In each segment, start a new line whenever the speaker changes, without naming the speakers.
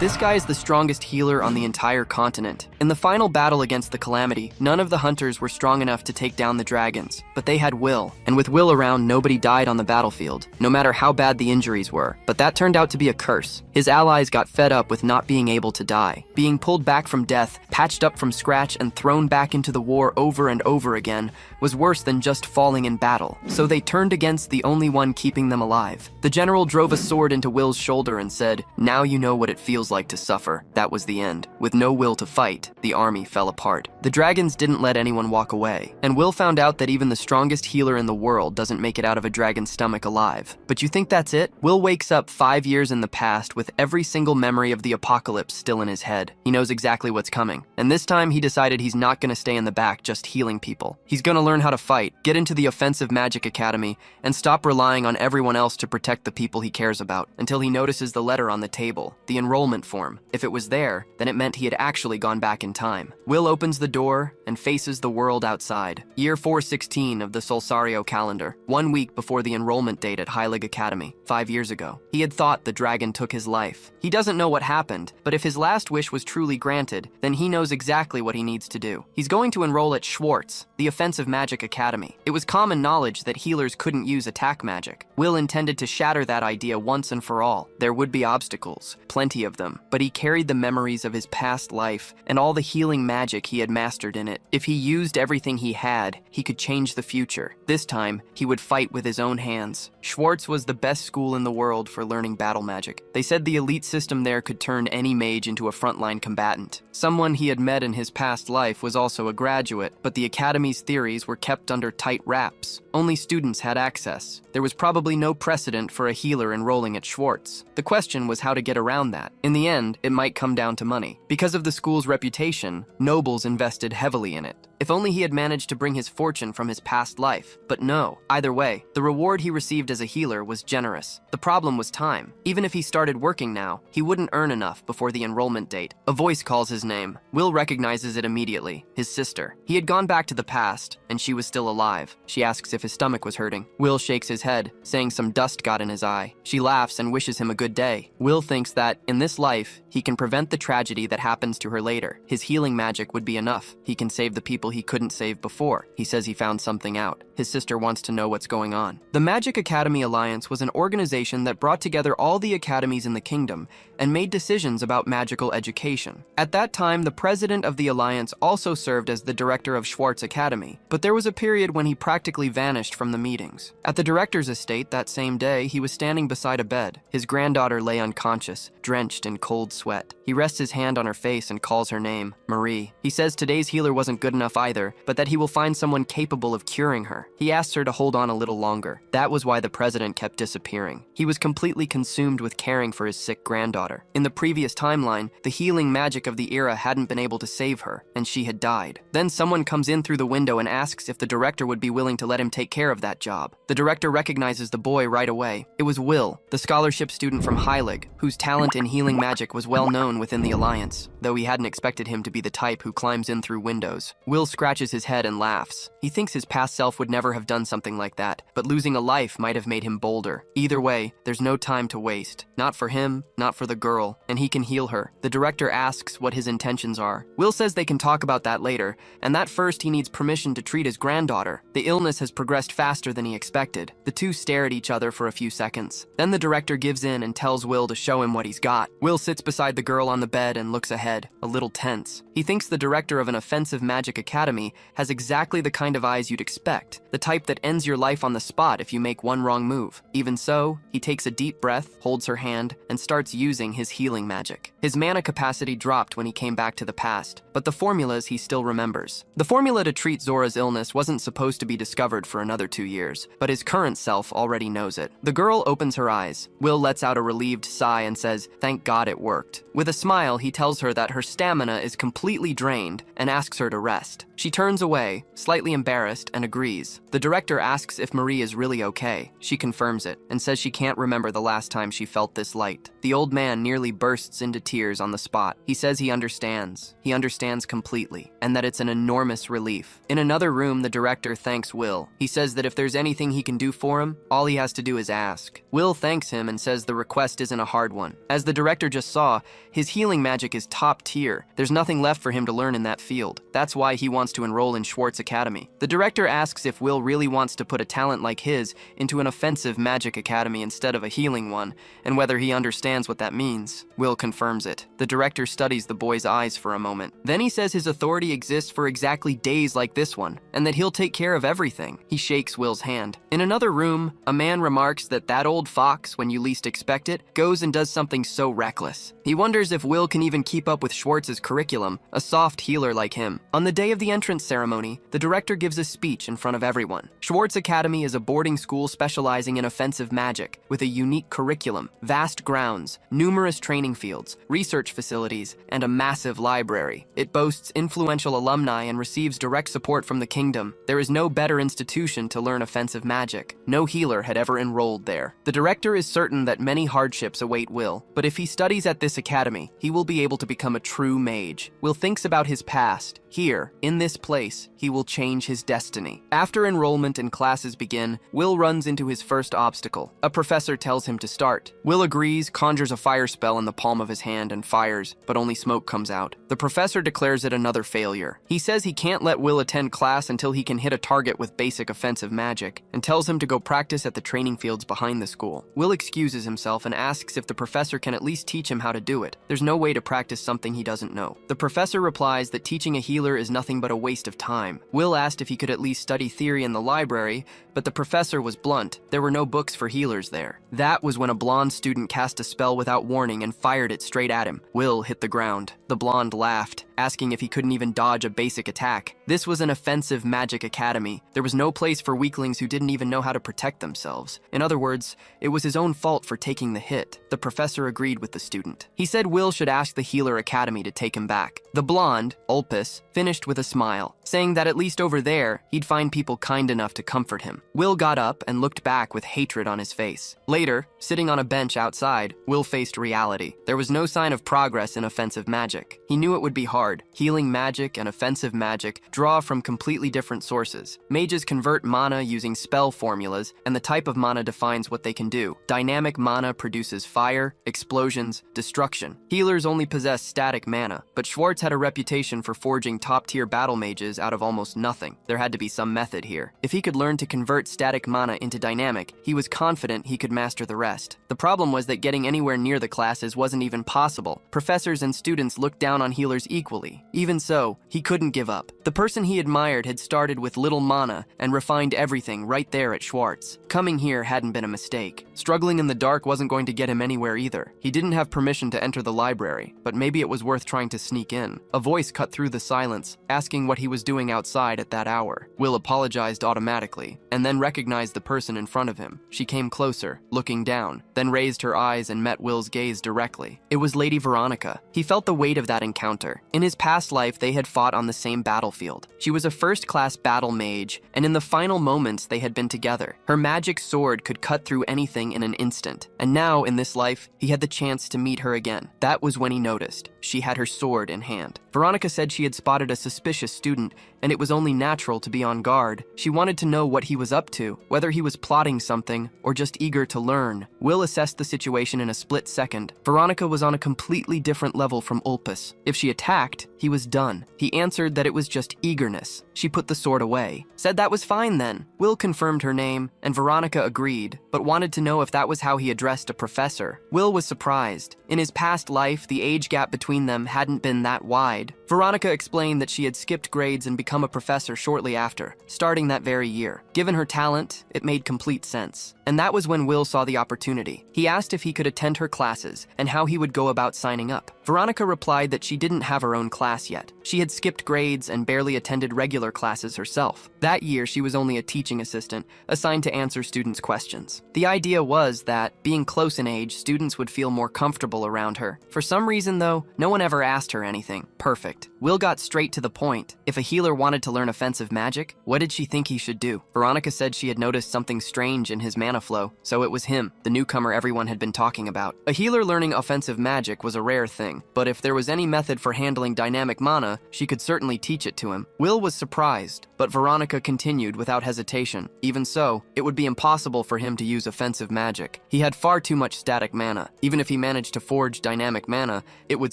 This guy is the strongest healer on the entire continent. In the final battle against the Calamity, none of the hunters were strong enough to take down the dragons, but they had Will, and with Will around, nobody died on the battlefield, no matter how bad the injuries were. But that turned out to be a curse. His allies got fed up with not being able to die. Being pulled back from death, patched up from scratch, and thrown back into the war over and over again was worse than just falling in battle. So they turned against the only one keeping them alive. The general drove a sword into Will's shoulder and said, "Now you know what it feels like to suffer." That was the end. With no will to fight, the army fell apart. The dragons didn't let anyone walk away, and Will found out that even the strongest healer in the world doesn't make it out of a dragon's stomach alive. But you think that's it? Will wakes up 5 years in the past with every single memory of the apocalypse still in his head. He knows exactly what's coming, and this time he decided he's not gonna stay in the back just healing people. He's gonna learn how to fight, get into the offensive magic academy, and stop relying on everyone else to protect the people he cares about, until he notices the letter on the table, the enrollment form. If it was there, then it meant he had actually gone back in time. Will opens the door and faces the world outside. Year 416 of the Solsario calendar, 1 week before the enrollment date at Heilig Academy, 5 years ago. He had thought the dragon took his life. He doesn't know what happened, but if his last wish was truly granted, then he knows exactly what he needs to do. He's going to enroll at Schwartz, the offensive magic academy. It was common knowledge that healers couldn't use attack magic. Will intended to shatter that idea once and for all. There would be obstacles, plenty of them, but he carried the memories of his past life and all the healing magic he had mastered in it. If he used everything he had, he could change the future. This time, he would fight with his own hands. Schwartz was the best school in the world for learning battle magic. They said the elite system there could turn any mage into a frontline combatant. Someone he had met in his past life was also a graduate, but the academy's theories were kept under tight wraps. Only students had access. There was probably no precedent for a healer enrolling at Schwartz. The question was how to get around that. In the end, it might come down to money. Because of the school's reputation, nobles invested heavily in it. If only he had managed to bring his fortune from his past life. But no. Either way, the reward he received as a healer was generous. The problem was time. Even if he started working now, he wouldn't earn enough before the enrollment date. A voice calls his name. Will recognizes it immediately. His sister. He had gone back to the past, and she was still alive. She asks if his stomach was hurting. Will shakes his head, saying some dust got in his eye. She laughs and wishes him a good day. Will thinks that, in this life, he can prevent the tragedy that happens to her later. His healing magic would be enough. He can save the people he couldn't save before. He says he found something out. His sister wants to know what's going on. The Magic Academy Alliance was an organization that brought together all the academies in the kingdom and made decisions about magical education. At that time, the president of the alliance also served as the director of Schwartz Academy, but there was a period when he practically vanished from the meetings. At the director's estate that same day, he was standing beside a bed. His granddaughter lay unconscious, drenched in cold sweat. He rests his hand on her face and calls her name, Marie. He says today's healer wasn't good enough either, but that he will find someone capable of curing her. He asks her to hold on a little longer. That was why the president kept disappearing. He was completely consumed with caring for his sick granddaughter. In the previous timeline, the healing magic of the era hadn't been able to save her, and she had died. Then someone comes in through the window and asks if the director would be willing to let him take care of that job. The director recognizes the boy right away. It was Will, the scholarship student from Heilig, whose talent in healing magic was well known within the Alliance, though he hadn't expected him to be the type who climbs in through windows. Will scratches his head and laughs. He thinks his past self would never have done something like that, but losing a life might have made him bolder. Either way, there's no time to waste. Not for him, not for the girl, and he can heal her. The director asks what his intentions are. Will says they can talk about that later, and that first he needs permission to treat his granddaughter. The illness has progressed faster than he expected. The two stare at each other for a few seconds. Then the director gives in and tells Will to show him what he's got. Will sits beside the girl on the bed and looks ahead, a little tense. He thinks the director of an offensive magic academy has exactly the kind of eyes you'd expect, the type that ends your life on the spot if you make one wrong move. Even so, he takes a deep breath, holds her hand, and starts using his healing magic. His mana capacity dropped when he came back to the past, but the formulas he still remembers. The formula to treat Zora's illness wasn't supposed to be discovered for another 2 years, but his current self already knows it. The girl opens her eyes. Will lets out a relieved sigh and says, "Thank God it worked." With a smile, he tells her that her stamina is completely drained and asks her to rest. left. She turns away, slightly embarrassed, and agrees. The director asks if Marie is really okay. She confirms it and says she can't remember the last time she felt this light. The old man nearly bursts into tears on the spot. He says he understands. He understands completely, and that it's an enormous relief. In another room, the director thanks Will. He says that if there's anything he can do for him, all he has to do is ask. Will thanks him and says the request isn't a hard one. As the director just saw, his healing magic is top tier. There's nothing left for him to learn in that field. That's why he wants to enroll in Schwartz Academy. The director asks if Will really wants to put a talent like his into an offensive magic academy instead of a healing one, and whether he understands what that means. Will confirms it. The director studies the boy's eyes for a moment. Then he says his authority exists for exactly days like this one, and that he'll take care of everything. He shakes Will's hand. In another room, a man remarks that old fox, when you least expect it, goes and does something so reckless. He wonders if Will can even keep up with Schwartz's curriculum, a soft healer like him. On the day of the entrance ceremony, the director gives a speech in front of everyone. Schwartz Academy is a boarding school specializing in offensive magic, with a unique curriculum, vast grounds, numerous training fields, research facilities, and a massive library. It boasts influential alumni and receives direct support from the kingdom. There is no better institution to learn offensive magic. No healer had ever enrolled there. The director is certain that many hardships await Will, but if he studies at this academy, he will be able to become a true mage. Will thinks about his past. Here, in this place, he will change his destiny. After enrollment and classes begin, Will runs into his first obstacle. A professor tells him to start. Will agrees, conjures a fire spell in the palm of his hand and fires, but only smoke comes out. The professor declares it another failure. He says he can't let Will attend class until he can hit a target with basic offensive magic, and tells him to go practice at the training fields behind the school. Will excuses himself and asks if the professor can at least teach him how to do it. There's no way to practice something he doesn't know. The professor replies that teaching a healer is nothing but a waste of time. Will asked if he could at least study theory in the library, but the professor was blunt. There were no books for healers there. That was when a blonde student cast a spell without warning and fired it straight at him. Will hit the ground. The blonde laughed, asking if he couldn't even dodge a basic attack. This was an offensive magic academy. There was no place for weaklings who didn't even know how to protect themselves. In other words, it was his own fault for taking the hit. The professor agreed with the student. He said Will should ask the healer academy to take him back. The blonde, Ulpus, finished with a smile, saying that at least over there, he'd find people kind enough to comfort him. Will got up and looked back with hatred on his face. Later, sitting on a bench outside, Will faced reality. There was no sign of progress in offensive magic. He knew it would be hard. Healing magic and offensive magic draw from completely different sources. Mages convert mana using spell formulas, and the type of mana defines what they can do. Dynamic mana produces fire, explosions, destruction. Healers only possess static mana, but Schwartz had a reputation for forging top-tier battle mages out of almost nothing. There had to be some method here. If he could learn to convert static mana into dynamic, he was confident he could master the rest. The problem was that getting anywhere near the classes wasn't even possible. Professors and students looked down on healers equally. Even so, he couldn't give up. The person he admired had started with little mana and refined everything right there at Schwartz. Coming here hadn't been a mistake. Struggling in the dark wasn't going to get him anywhere either. He didn't have permission to enter the library, but maybe it was worth trying to sneak in. A voice cut through the silence, asking what he was doing outside at that hour. Will apologized automatically, and then recognized the person in front of him. She came closer, looking down, then raised her eyes and met Will's gaze directly. It was Lady Veronica. He felt the weight of that encounter. In his past life, they had fought on the same battlefield. She was a first-class battle mage, and in the final moments, they had been together. Her magic sword could cut through anything in an instant, and now, in this life, he had the chance to meet her again. That was when he noticed. She had her sword in hand. Veronica said she had spotted a suspicious student, and it was only natural to be on guard. She wanted to know what he was up to, whether he was plotting something or just eager to learn. Will assessed the situation in a split second. Veronica was on a completely different level from Ulpus. If she attacked, he was done. He answered that it was just eagerness. She put the sword away. Said that was fine then. Will confirmed her name, and Veronica agreed, but wanted to know if that was how he addressed a professor. Will was surprised. In his past life, the age gap between them hadn't been that wide. Veronica explained that she had skipped grades and become a professor shortly after, starting that very year. Given her talent, it made complete sense. And that was when Will saw the opportunity. He asked if he could attend her classes and how he would go about signing up. Veronica replied that she didn't have her own class yet. She had skipped grades and barely attended regular classes herself. That year, she was only a teaching assistant, assigned to answer students' questions. The idea was that, being close in age, students would feel more comfortable around her. For some reason, though, no one ever asked her anything. Perfect. direct. Will got straight to the point. If a healer wanted to learn offensive magic, what did she think he should do? Veronica said she had noticed something strange in his mana flow, so it was him, the newcomer everyone had been talking about. A healer learning offensive magic was a rare thing, but if there was any method for handling dynamic mana, she could certainly teach it to him. Will was surprised, but Veronica continued without hesitation. Even so, it would be impossible for him to use offensive magic. He had far too much static mana. Even if he managed to forge dynamic mana, it would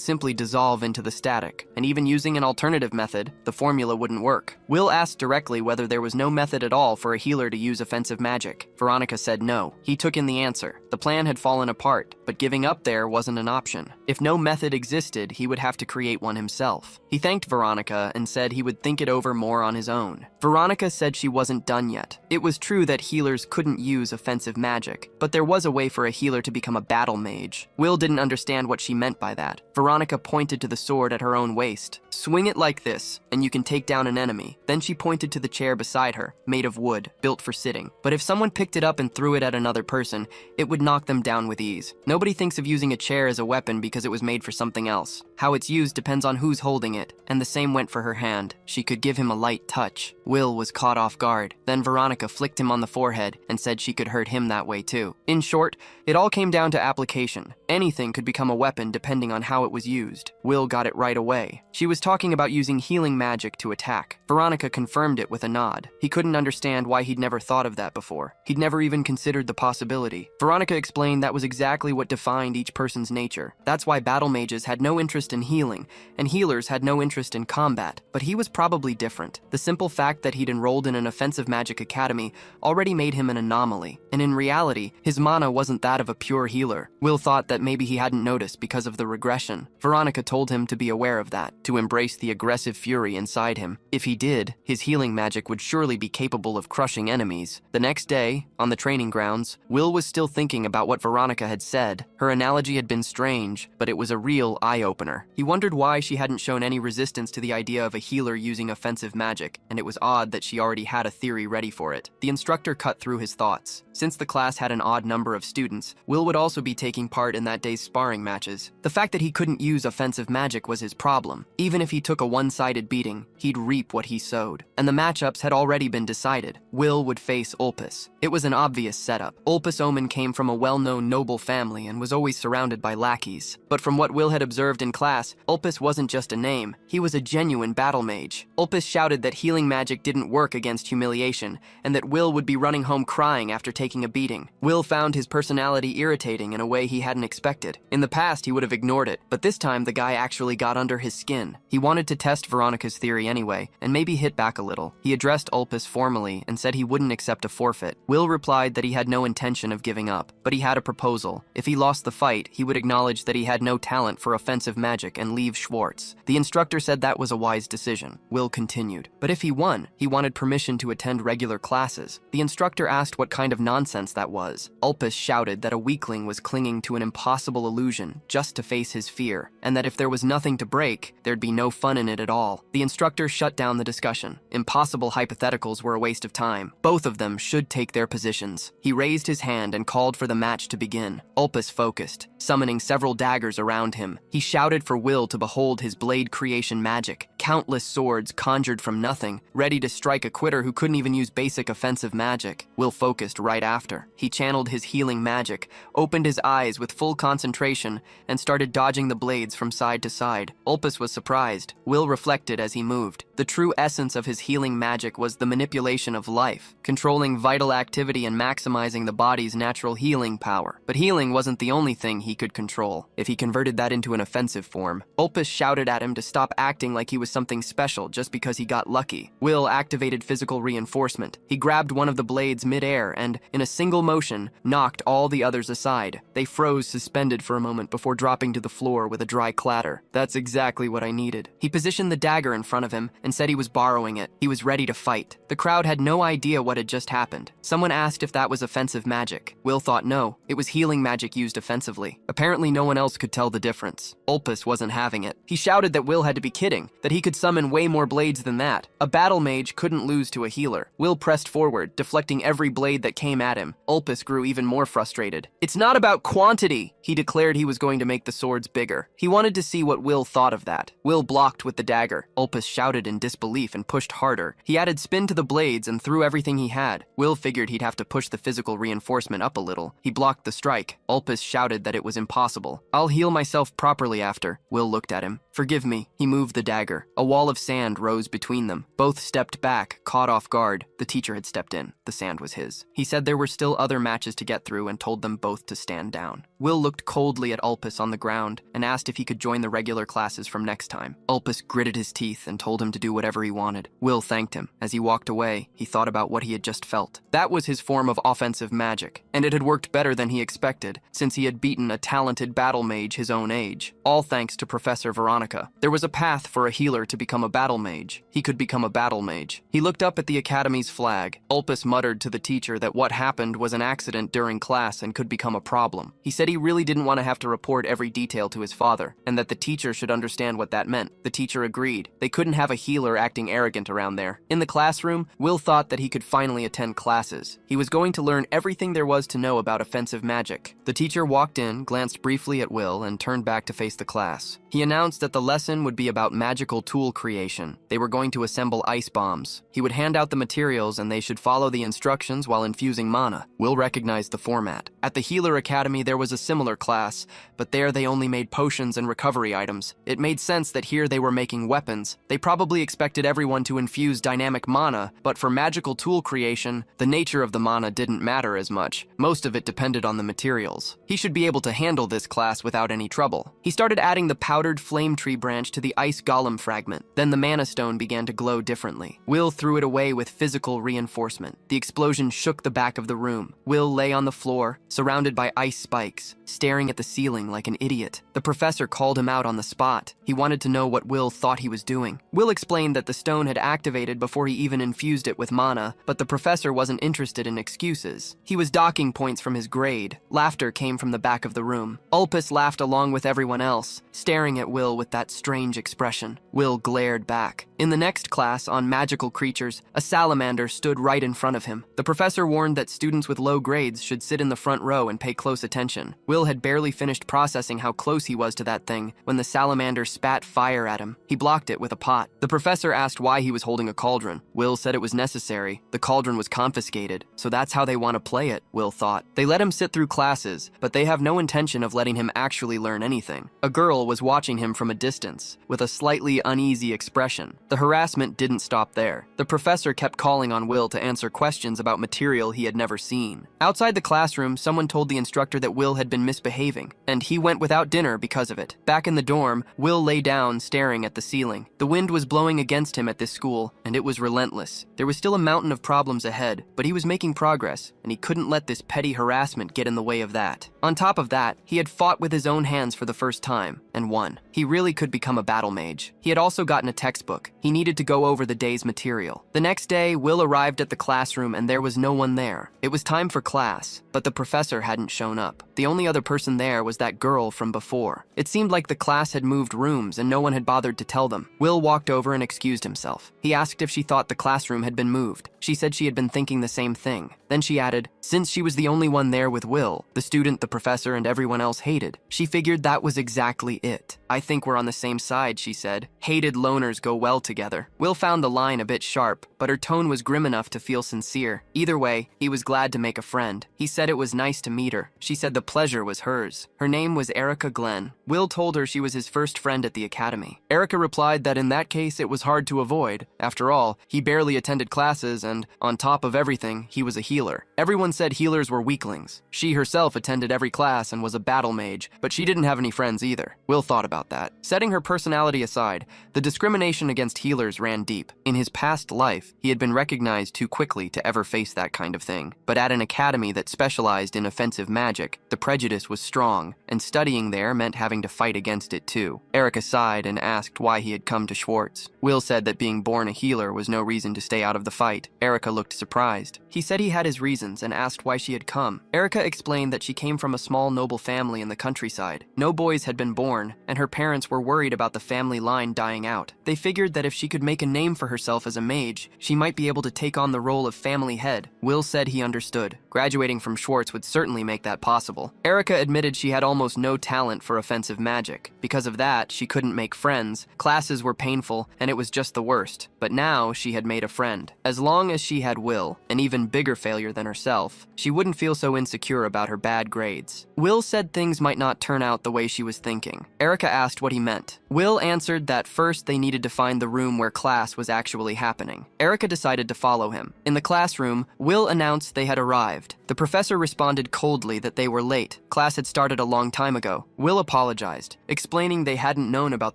simply dissolve into the static, and even using an alternative method, the formula wouldn't work. Will asked directly whether there was no method at all for a healer to use offensive magic. Veronica said no. He took in the answer. The plan had fallen apart, but giving up there wasn't an option. If no method existed, he would have to create one himself. He thanked Veronica and said he would think it over more on his own. Veronica said she wasn't done yet. It was true that healers couldn't use offensive magic, but there was a way for a healer to become a battle mage. Will didn't understand what she meant by that. Veronica pointed to the sword at her own waist. Swing it like this, and you can take down an enemy. Then she pointed to the chair beside her, made of wood, built for sitting. But if someone picked it up and threw it at another person, it would knock them down with ease. Nobody thinks of using a chair as a weapon because it was made for something else. How it's used depends on who's holding it, and the same went for her hand. She could give him a light touch. Will was caught off guard. Then Veronica flicked him on the forehead and said she could hurt him that way too. In short, it all came down to application. Anything could become a weapon depending on how it was used. Will got it right away. She was talking about using healing magic to attack. Veronica confirmed it with a nod. He couldn't understand why he'd never thought of that before. He'd never even considered the possibility. Veronica explained that was exactly what defined each person's nature. That's why battle mages had no interest in healing, and healers had no interest in combat. But he was probably different. The simple fact that he'd enrolled in an offensive magic academy already made him an anomaly. And in reality, his mana wasn't that of a pure healer. Will thought that maybe he hadn't noticed because of the regression. Veronica told him to be aware of that, to embrace the aggressive fury inside him. If he did, his healing magic would surely be capable of crushing enemies. The next day, on the training grounds, Will was still thinking about what Veronica had said. Her analogy had been strange, but it was a real eye-opener. He wondered why she hadn't shown any resistance to the idea of a healer using offensive magic, and it was odd that she already had a theory ready for it. The instructor cut through his thoughts. Since the class had an odd number of students, Will would also be taking part in that day's sparring matches. The fact that he couldn't use offensive magic was his problem. Even if he took a one-sided beating, he'd reap what he sowed. And the matchups had already been decided. Will would face Ulpis. It was an obvious setup. Ulpis Omen came from a well-known noble family and was always surrounded by lackeys. But from what Will had observed in class, Ulpis wasn't just a name. He was a genuine battle mage. Ulpis shouted that healing magic didn't work against humiliation, and that Will would be running home crying after taking a beating. Will found his personality irritating in a way he hadn't expected. In the past, he would have ignored it, but this time the guy actually got under his skin. He wanted to test Veronica's theory anyway, and maybe hit back a little. He addressed Ulpis formally and said he wouldn't accept a forfeit. Will replied that he had no intention of giving up, but he had a proposal. If he lost the fight, he would acknowledge that he had no talent for offensive magic and leave Schwartz. The instructor said that was a wise decision. Will continued. But if he won, he wanted permission to attend regular classes. The instructor asked what kind of nonsense that was. Ulpis shouted that a weakling was clinging to an impossible illusion just to face his fear, and that if there was nothing to break, there'd be no fun in it at all. The instructor shut down the discussion. Impossible hypotheticals were a waste of time. Both of them should take their positions. He raised his hand and called for the match to begin. Ulpis focused, summoning several daggers around him. He shouted for Will to behold his blade creation magic. Countless swords conjured from nothing, ready to strike a quitter who couldn't even use basic offensive magic. Will focused right after. He channeled his healing magic, opened his eyes with full concentration, and started dodging the blades from side to side. Ulpis was surprised. Will reflected as he moved. The true essence of his healing magic was the manipulation of life, controlling vital activity and maximizing the body's natural healing power. But healing wasn't the only thing he could control. If he converted that into an offensive form, Ulpis shouted at him to stop acting like he was something special just because he got lucky. Will activated physical reinforcement. He grabbed one of the blades mid-air and, in a single motion, knocked all the others aside. They froze suspended for a moment before dropping to the floor with a dry clatter. That's exactly what I needed. He positioned the dagger in front of him and said he was borrowing it. He was ready to fight. The crowd had no idea what had just happened. Someone asked if that was offensive magic. Will thought no, it was healing magic used offensively. Apparently no one else could tell the difference. Ulpis wasn't having it. He shouted that Will had to be kidding, that he he could summon way more blades than that. A battle mage couldn't lose to a healer. Will pressed forward, deflecting every blade that came at him. Ulpus grew even more frustrated. "It's not about quantity!" He declared he was going to make the swords bigger. He wanted to see what Will thought of that. Will blocked with the dagger. Ulpus shouted in disbelief and pushed harder. He added spin to the blades and threw everything he had. Will figured he'd have to push the physical reinforcement up a little. He blocked the strike. Ulpus shouted that it was impossible. "I'll heal myself properly after." Will looked at him. "Forgive me." He moved the dagger. A wall of sand rose between them. Both stepped back, caught off guard. The teacher had stepped in. The sand was his. He said there were still other matches to get through and told them both to stand down. Will looked coldly at Ulpus on the ground and asked if he could join the regular classes from next time. Ulpus gritted his teeth and told him to do whatever he wanted. Will thanked him. As he walked away, he thought about what he had just felt. That was his form of offensive magic, and it had worked better than he expected, since he had beaten a talented battle mage his own age. All thanks to Professor Veronica. There was a path for a healer to become a battle mage. He could become a battle mage. He looked up at the academy's flag. Ulpus muttered to the teacher that what happened was an accident during class and could become a problem. He said he really didn't want to have to report every detail to his father, and that the teacher should understand what that meant. The teacher agreed. They couldn't have a healer acting arrogant around there. In the classroom, Will thought that he could finally attend classes. He was going to learn everything there was to know about offensive magic. The teacher walked in, glanced briefly at Will, and turned back to face the class. He announced that the lesson would be about magical tool creation. They were going to assemble ice bombs. He would hand out the materials and they should follow the instructions while infusing mana. Will recognized the format. At the Healer Academy there was a similar class, but there they only made potions and recovery items. It made sense that here they were making weapons. They probably expected everyone to infuse dynamic mana, but for magical tool creation, the nature of the mana didn't matter as much. Most of it depended on the materials. He should be able to handle this class without any trouble. He started adding the powdered flame tree branch to the ice golem fragment. Then the mana stone began to glow differently. Will threw it away with physical reinforcement. The explosion shook the back of the room. Will lay on the floor, surrounded by ice spikes, staring at the ceiling like an idiot. The professor called him out on the spot. He wanted to know what Will thought he was doing. Will explained that the stone had activated before he even infused it with mana, but the professor wasn't interested in excuses. He was docking points from his grade. Laughter came from the back of the room. Ulpus laughed along with everyone else, staring at Will with that strange expression. Will glared back. In the next class on magical creatures, a salamander stood right in front of him. The professor warned that students with low grades should sit in the front row and pay close attention. Will had barely finished processing how close he was to that thing when the salamander spat fire at him. He blocked it with a pot. The professor asked why he was holding a cauldron. Will said it was necessary. The cauldron was confiscated, so that's how they want to play it, Will thought. They let him sit through classes, but they have no intention of letting him actually learn anything. A girl was watching him from a distance, with a slightly uneasy expression. The harassment didn't stop there. The professor kept calling on Will to answer questions about material he had never seen. Outside the classroom, someone told the instructor that Will had been misbehaving, and he went without dinner because of it. Back in the dorm, Will lay down staring at the ceiling. The wind was blowing against him at this school, and it was relentless. There was still a mountain of problems ahead, but he was making progress, and he couldn't let this petty harassment get in the way of that. On top of that, he had fought with his own hands for the first time, and won. He really could become a battle mage. He had also gotten a textbook. He needed to go over the day's material. The next day, Will arrived at the classroom and there was no one there. It was time for class, but the professor hadn't shown up. The only other person there was that girl from before. It seemed like the class had moved rooms and no one had bothered to tell them. Will walked over and excused himself. He asked if she thought the classroom had been moved. She said she had been thinking the same thing. Then she added, since she was the only one there with Will, the student, the professor, and everyone else hated, she figured that was exactly it. I think we're on the same side, she said. Hated loners go well together. Will found the line a bit sharp, but her tone was grim enough to feel sincere. Either way, he was glad to make a friend. He said it was nice to meet her. She said the pleasure was hers. Her name was Erica Glenn. Will told her she was his first friend at the academy. Erica replied that in that case it was hard to avoid. After all, he barely attended classes and, on top of everything, he was a healer. Everyone said healers were weaklings. She herself attended every class and was a battle mage, but she didn't have any friends either. Will thought about that. Setting her personality aside, the discrimination against healers ran deep. In his past life, he had been recognized too quickly to ever face that kind of thing. But at an academy that specialized in in offensive magic, the prejudice was strong, and studying there meant having to fight against it too. Erica sighed and asked why he had come to Schwartz. Will said that being born a healer was no reason to stay out of the fight. Erica looked surprised. He said he had his reasons and asked why she had come. Erica explained that she came from a small noble family in the countryside. No boys had been born, and her parents were worried about the family line dying out. They figured that if she could make a name for herself as a mage, she might be able to take on the role of family head. Will said he understood. Graduating from Schwartz would certainly make that possible. Erica admitted she had almost no talent for offensive magic. Because of that, she couldn't make friends, classes were painful, and it was just the worst. But now she had made a friend. As long as she had Will, an even bigger failure than herself, she wouldn't feel so insecure about her bad grades. Will said things might not turn out the way she was thinking. Erica asked what he meant. Will answered that first they needed to find the room where class was actually happening. Erica decided to follow him. In the classroom, Will announced they had arrived. The professor responded coldly that they were late. Class had started a long time ago. Will apologized, explaining they hadn't known about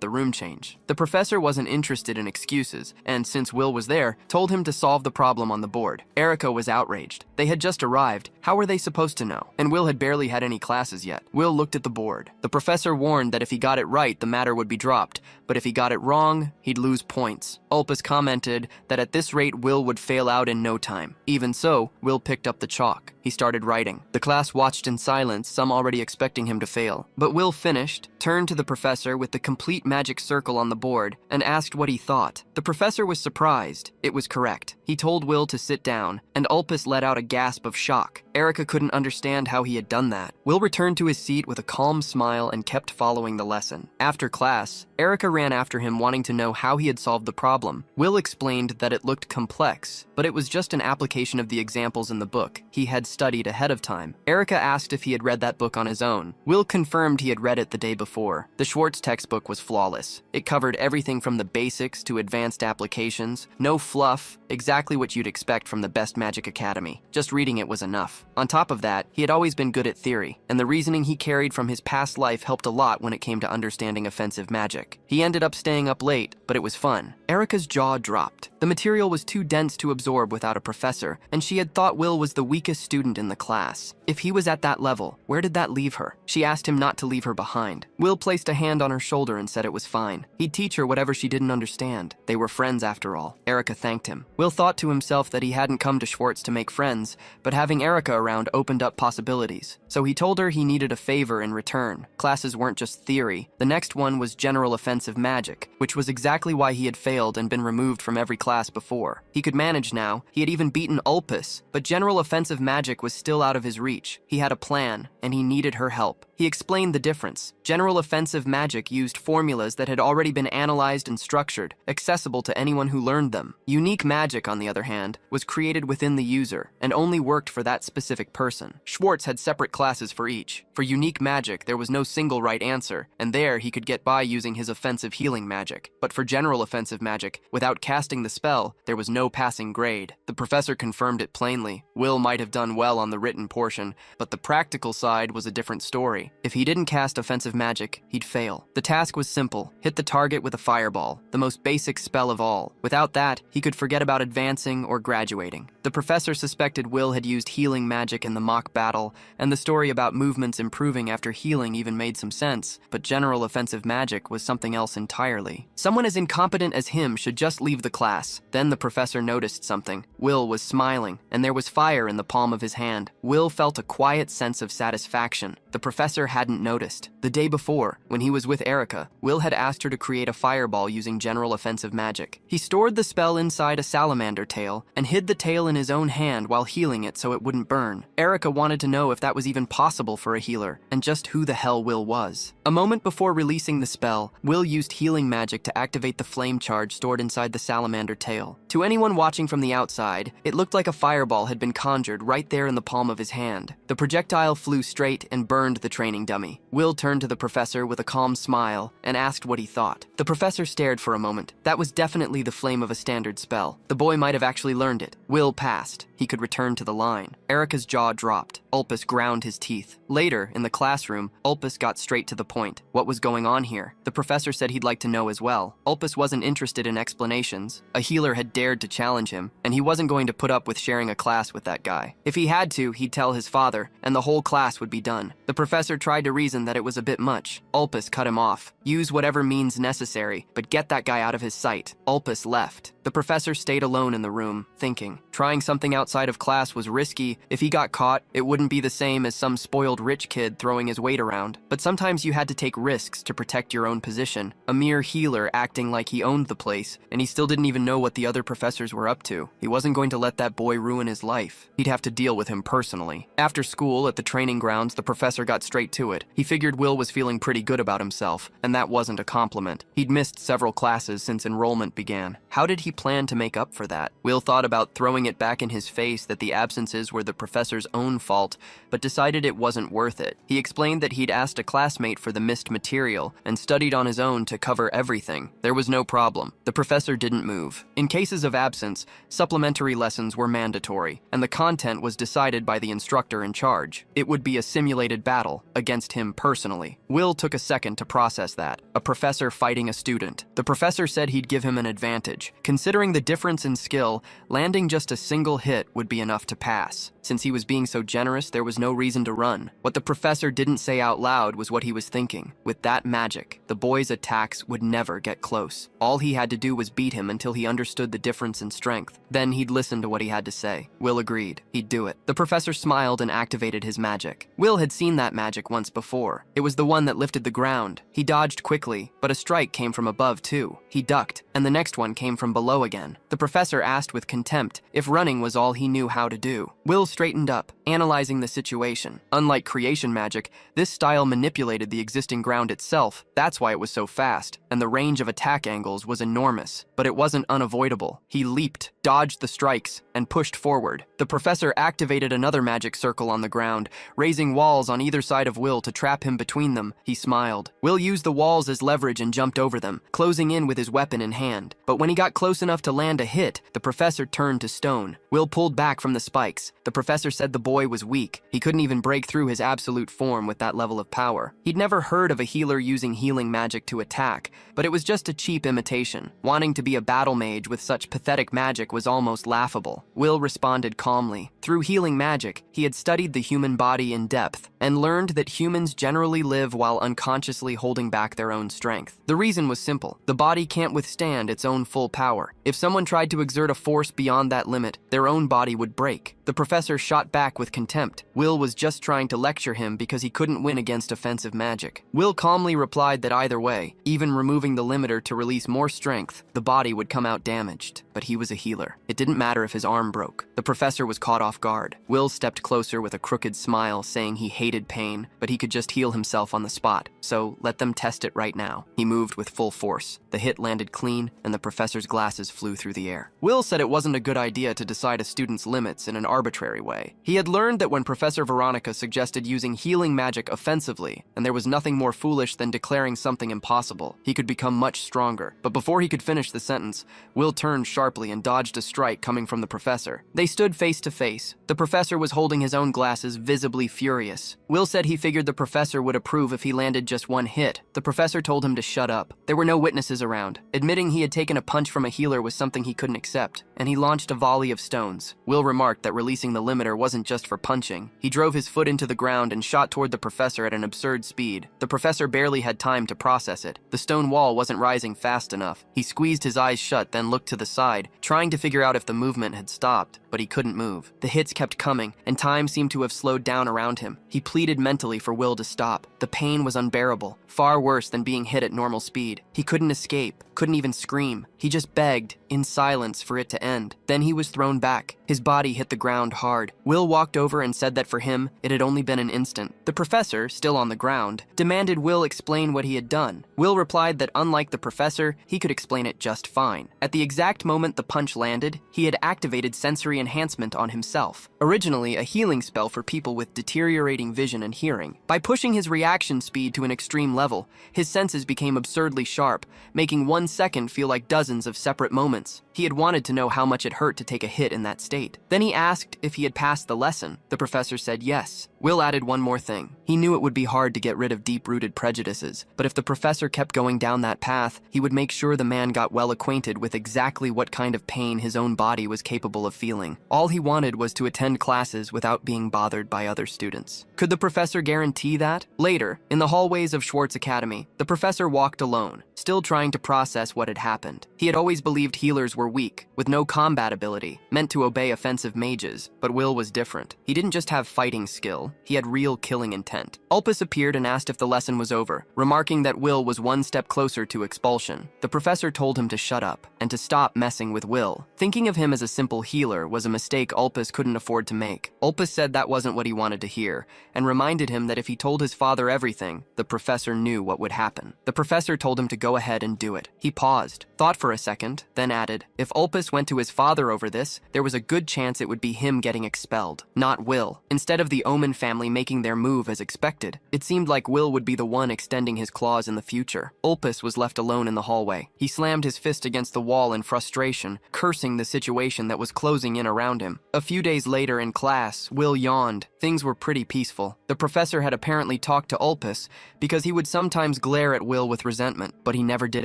the room change. The professor wasn't interested in excuses, and since Will was there, told him to solve the problem on the board. Erica was outraged. They had just arrived. How were they supposed to know? And Will had barely had any classes yet. Will looked at the board. The professor warned that if he got it right, the matter would be dropped, but if he got it wrong, he'd lose points. Ulpus commented that at this rate, Will would fail out in no time. Even so, Will picked up the chalk. He started writing. The class watched in silence, some already expecting him to fail. But Will finished, turned to the professor with the complete magic circle on the board, and asked what he thought. The professor was surprised. It was correct. He told Will to sit down, and Ulpus let out a gasp of shock. Erica couldn't understand how he had done that. Will returned to his seat with a calm smile and kept following the lesson. After class, Erica ran after him wanting to know how he had solved the problem. Will explained that it looked complex, but it was just an application of the examples in the book he had studied ahead of time. Erica asked if he had read that book on his own. Will confirmed he had read it the day before. The Schwartz textbook was flawless. It covered everything from the basics to advanced applications. No fluff, exactly what you'd expect from the best magic academy. Just reading it was enough. On top of that, he had always been good at theory, and the reasoning he carried from his past life helped a lot when it came to understanding offensive magic. He ended up staying up late, but it was fun. Erica's jaw dropped. The material was too dense to absorb without a professor, and she had thought Will was the weakest student in the class. If he was at that level, where did that leave her? She asked him not to leave her behind. Will placed a hand on her shoulder and said it was fine. He'd teach her whatever she didn't understand. They were friends after all. Erica thanked him. Will thought to himself that he hadn't come to Schwartz to make friends, but having Erica around opened up possibilities. So he told her he needed a favor in return. Classes weren't just theory. The next one was general offensive magic, which was exactly why he had failed and been removed from every class before. He could manage now. He had even beaten Ulpus, but general offensive magic was still out of his reach. He had a plan, and he needed her help. He explained the difference. General offensive magic used formulas that had already been analyzed and structured, accessible to anyone who learned them. Unique magic, on the other hand, was created within the user, and only worked for that specific person. Schwartz had separate classes for each. For unique magic, there was no single right answer, and there he could get by using his offensive healing magic. But for general offensive magic, without casting the spell, there was no passing grade. The professor confirmed it plainly. Will might have done well on the written portion, but the practical side was a different story. If he didn't cast offensive magic, he'd fail. The task was simple. Hit the target with a fireball, the most basic spell of all. Without that, he could forget about advancing or graduating. The professor suspected Will had used healing magic in the mock battle, and the story about movements improving after healing even made some sense, but general offensive magic was something else entirely. Someone as incompetent as him should just leave the class. Then the professor noticed something. Will was smiling, and there was fire in the palm of his hand. Will felt a quiet sense of satisfaction. The professor hadn't noticed. The day before, when he was with Erica, Will had asked her to create a fireball using general offensive magic. He stored the spell inside a salamander tail and hid the tail in his own hand while healing it so it wouldn't burn. Erica wanted to know if that was even possible for a healer, and just who the hell Will was. A moment before releasing the spell, Will used healing magic to activate the flame charge stored inside the salamander tail. To anyone watching from the outside, it looked like a fireball had been conjured right there in the palm of his hand. The projectile flew straight and burned the training dummy. Will turned to the professor with a calm smile and asked what he thought. The professor stared for a moment. That was definitely the flame of a standard spell. The boy might have actually learned it. Will passed. He could return to the line. Erica's jaw dropped. Ulpus ground his teeth. Later, in the classroom, Ulpus got straight to the point. What was going on here? The professor said he'd like to know as well. Ulpus wasn't interested in explanations. A healer had dared to challenge him, and he wasn't going to put up with sharing a class with that guy. If he had to, he'd tell his father, and the whole class would be done. The professor tried to reason that it was a bit much. Ulpus cut him off. Use whatever means necessary, but get that guy out of his sight. Ulpus left. The professor stayed alone in the room, thinking. Trying something outside of class was risky. If he got caught, it wouldn't be the same as some spoiled rich kid throwing his weight around. But sometimes you had to take risks to protect your own position. A mere healer acting like he owned the place, and he still didn't even know what the other professors were up to. He wasn't going to let that boy ruin his life. He'd have to deal with him personally. After school, at the training grounds, the professor got straight to it. He figured Will was feeling pretty good about himself, and that wasn't a compliment. He'd missed several classes since enrollment began. How did he plan to make up for that? Will thought about throwing it back in his face that the absences were the professor's own fault, but decided it wasn't worth it. He explained that he'd asked a classmate for the missed material and studied on his own to cover everything. There was no problem. The professor didn't move. In cases of absence, supplementary lessons were mandatory, and the content was decided by the instructor in charge. It would be a simulated battle against him personally. Will took a second to process that. A professor fighting a student. The professor said he'd give him an advantage. Considering the difference in skill, landing just a single hit would be enough to pass. Since he was being so generous, there was no reason to run. What the professor didn't say out loud was what he was thinking. With that magic, the boy's attacks would never get close. All he had to do was beat him until he understood the difference in strength. Then he'd listen to what he had to say. Will agreed. He'd do it. The professor smiled and activated his magic. Will had seen that magic once before. It was the one that lifted the ground. He dodged quickly, but a strike came from above too. He ducked, and the next one came from below again. The professor asked with contempt if running was all he knew how to do. Will straightened up, analyzing the situation. Unlike creation magic, this style manipulated the existing ground itself. That's why it was so fast, and the range of attack angles was enormous. But it wasn't unavoidable. He leaped, dodged the strikes, and pushed forward. The professor activated another magic circle on the ground, raising walls on either side of Will to trap him between them. He smiled. Will used the walls as leverage and jumped over them, closing in with his weapon in hand. But when he got close enough to land a hit, the professor turned to stone. Will pulled back from the spikes. The professor said the boy was weak. He couldn't even break through his absolute form with that level of power. He'd never heard of a healer using healing magic to attack, but it was just a cheap imitation. Wanting to be a battle mage with such pathetic magic was almost laughable. Will responded calmly. Through healing magic, he had studied the human body in depth and learned that humans generally live while unconsciously holding back their own strength. The reason was simple. The body can't withstand its own full power. If someone tried to exert a force beyond that limit, their own body would break. The professor shot back with contempt. Will was just trying to lecture him because he couldn't win against offensive magic. Will calmly replied that either way, even removing the limiter to release more strength, the body would come out damaged. But he was a healer. It didn't matter if his arm broke. The professor was caught off guard. Will stepped closer with a crooked smile, saying he hated pain, but he could just heal himself on the spot. So let them test it right now. He moved with full force. The hit landed clean, and the professor's glasses flew through the air. Will said it wasn't a good idea to decide a student's limits in an arbitrary way. He had learned that when Professor Veronica suggested using healing magic offensively, and there was nothing more foolish than declaring something impossible, he could become much stronger. But before he could finish the sentence, Will turned sharply and dodged a strike coming from the professor. They stood face to face. The professor was holding his own glasses, visibly furious. Will said he figured the professor would approve if he landed just one hit. The professor told him to shut up. There were no witnesses around. Admitting he had taken a punch from a healer was something he couldn't accept, and he launched a volley of stones. Will remarked that releasing the limiter wasn't just for punching. He drove his foot into the ground and shot toward the professor at an absurd speed. The professor barely had time to process it. The stone wall wasn't rising fast enough. He squeezed his eyes shut, then looked to the side, trying to figure out if the movement had stopped, but he couldn't move. The hits kept coming, and time seemed to have slowed down around him. He pleaded mentally for Will to stop. The pain was unbearable, far worse than being hit at normal speed. He couldn't escape, couldn't even scream. He just begged, in silence, for it to end. Then he was thrown back. His body hit the ground hard. Will walked over and said that for him, it had only been an instant. The professor, still on the ground, demanded Will explain what he had done. Will replied that unlike the professor, he could explain it just fine. At the exact moment the punch landed, he had activated sensory enhancement on himself. Originally a healing spell for people with deteriorating vision and hearing. By pushing his reaction speed to an extreme level, his senses became absurdly sharp, making 1 second feel like dozens of separate moments. He had wanted to know how much it hurt to take a hit in that state. Then he asked if he had passed the lesson. The professor said yes. Will added one more thing. He knew it would be hard to get rid of deep-rooted prejudices, but if the professor kept going down that path, he would make sure the man got well acquainted with exactly what kind of pain his own body was capable of feeling. All he wanted was to attend classes without being bothered by other students. Could the professor guarantee that? Later, in the hallways of Schwartz Academy, the professor walked alone, still trying to process what had happened. He had always believed healers were weak, with no combat ability, meant to obey offensive mages, but Will was different. He didn't just have fighting skill, he had real killing intent. Ulpus appeared and asked if the lesson was over, remarking that Will was one step closer to expulsion. The professor told him to shut up, and to stop messing with Will. Thinking of him as a simple healer was a mistake Ulpus couldn't afford to make. Ulpus said that wasn't what he wanted to hear, and reminded him that if he told his father everything, the professor knew what would happen. The professor told him to go ahead and do it. He paused, thought for a second, then added, if Ulpus went to his father over this, there was a good chance it would be him getting expelled, not Will. Instead of the Omen family making their move as expected, it seemed like Will would be the one extending his claws in the future. Ulpus was left alone in the hallway. He slammed his fist against the wall in frustration, cursing the situation that was closing in around him. A few days later in class, Will yawned. Things were pretty peaceful. The professor had apparently talked to Ulpus because he would sometimes glare at Will with resentment, but he never did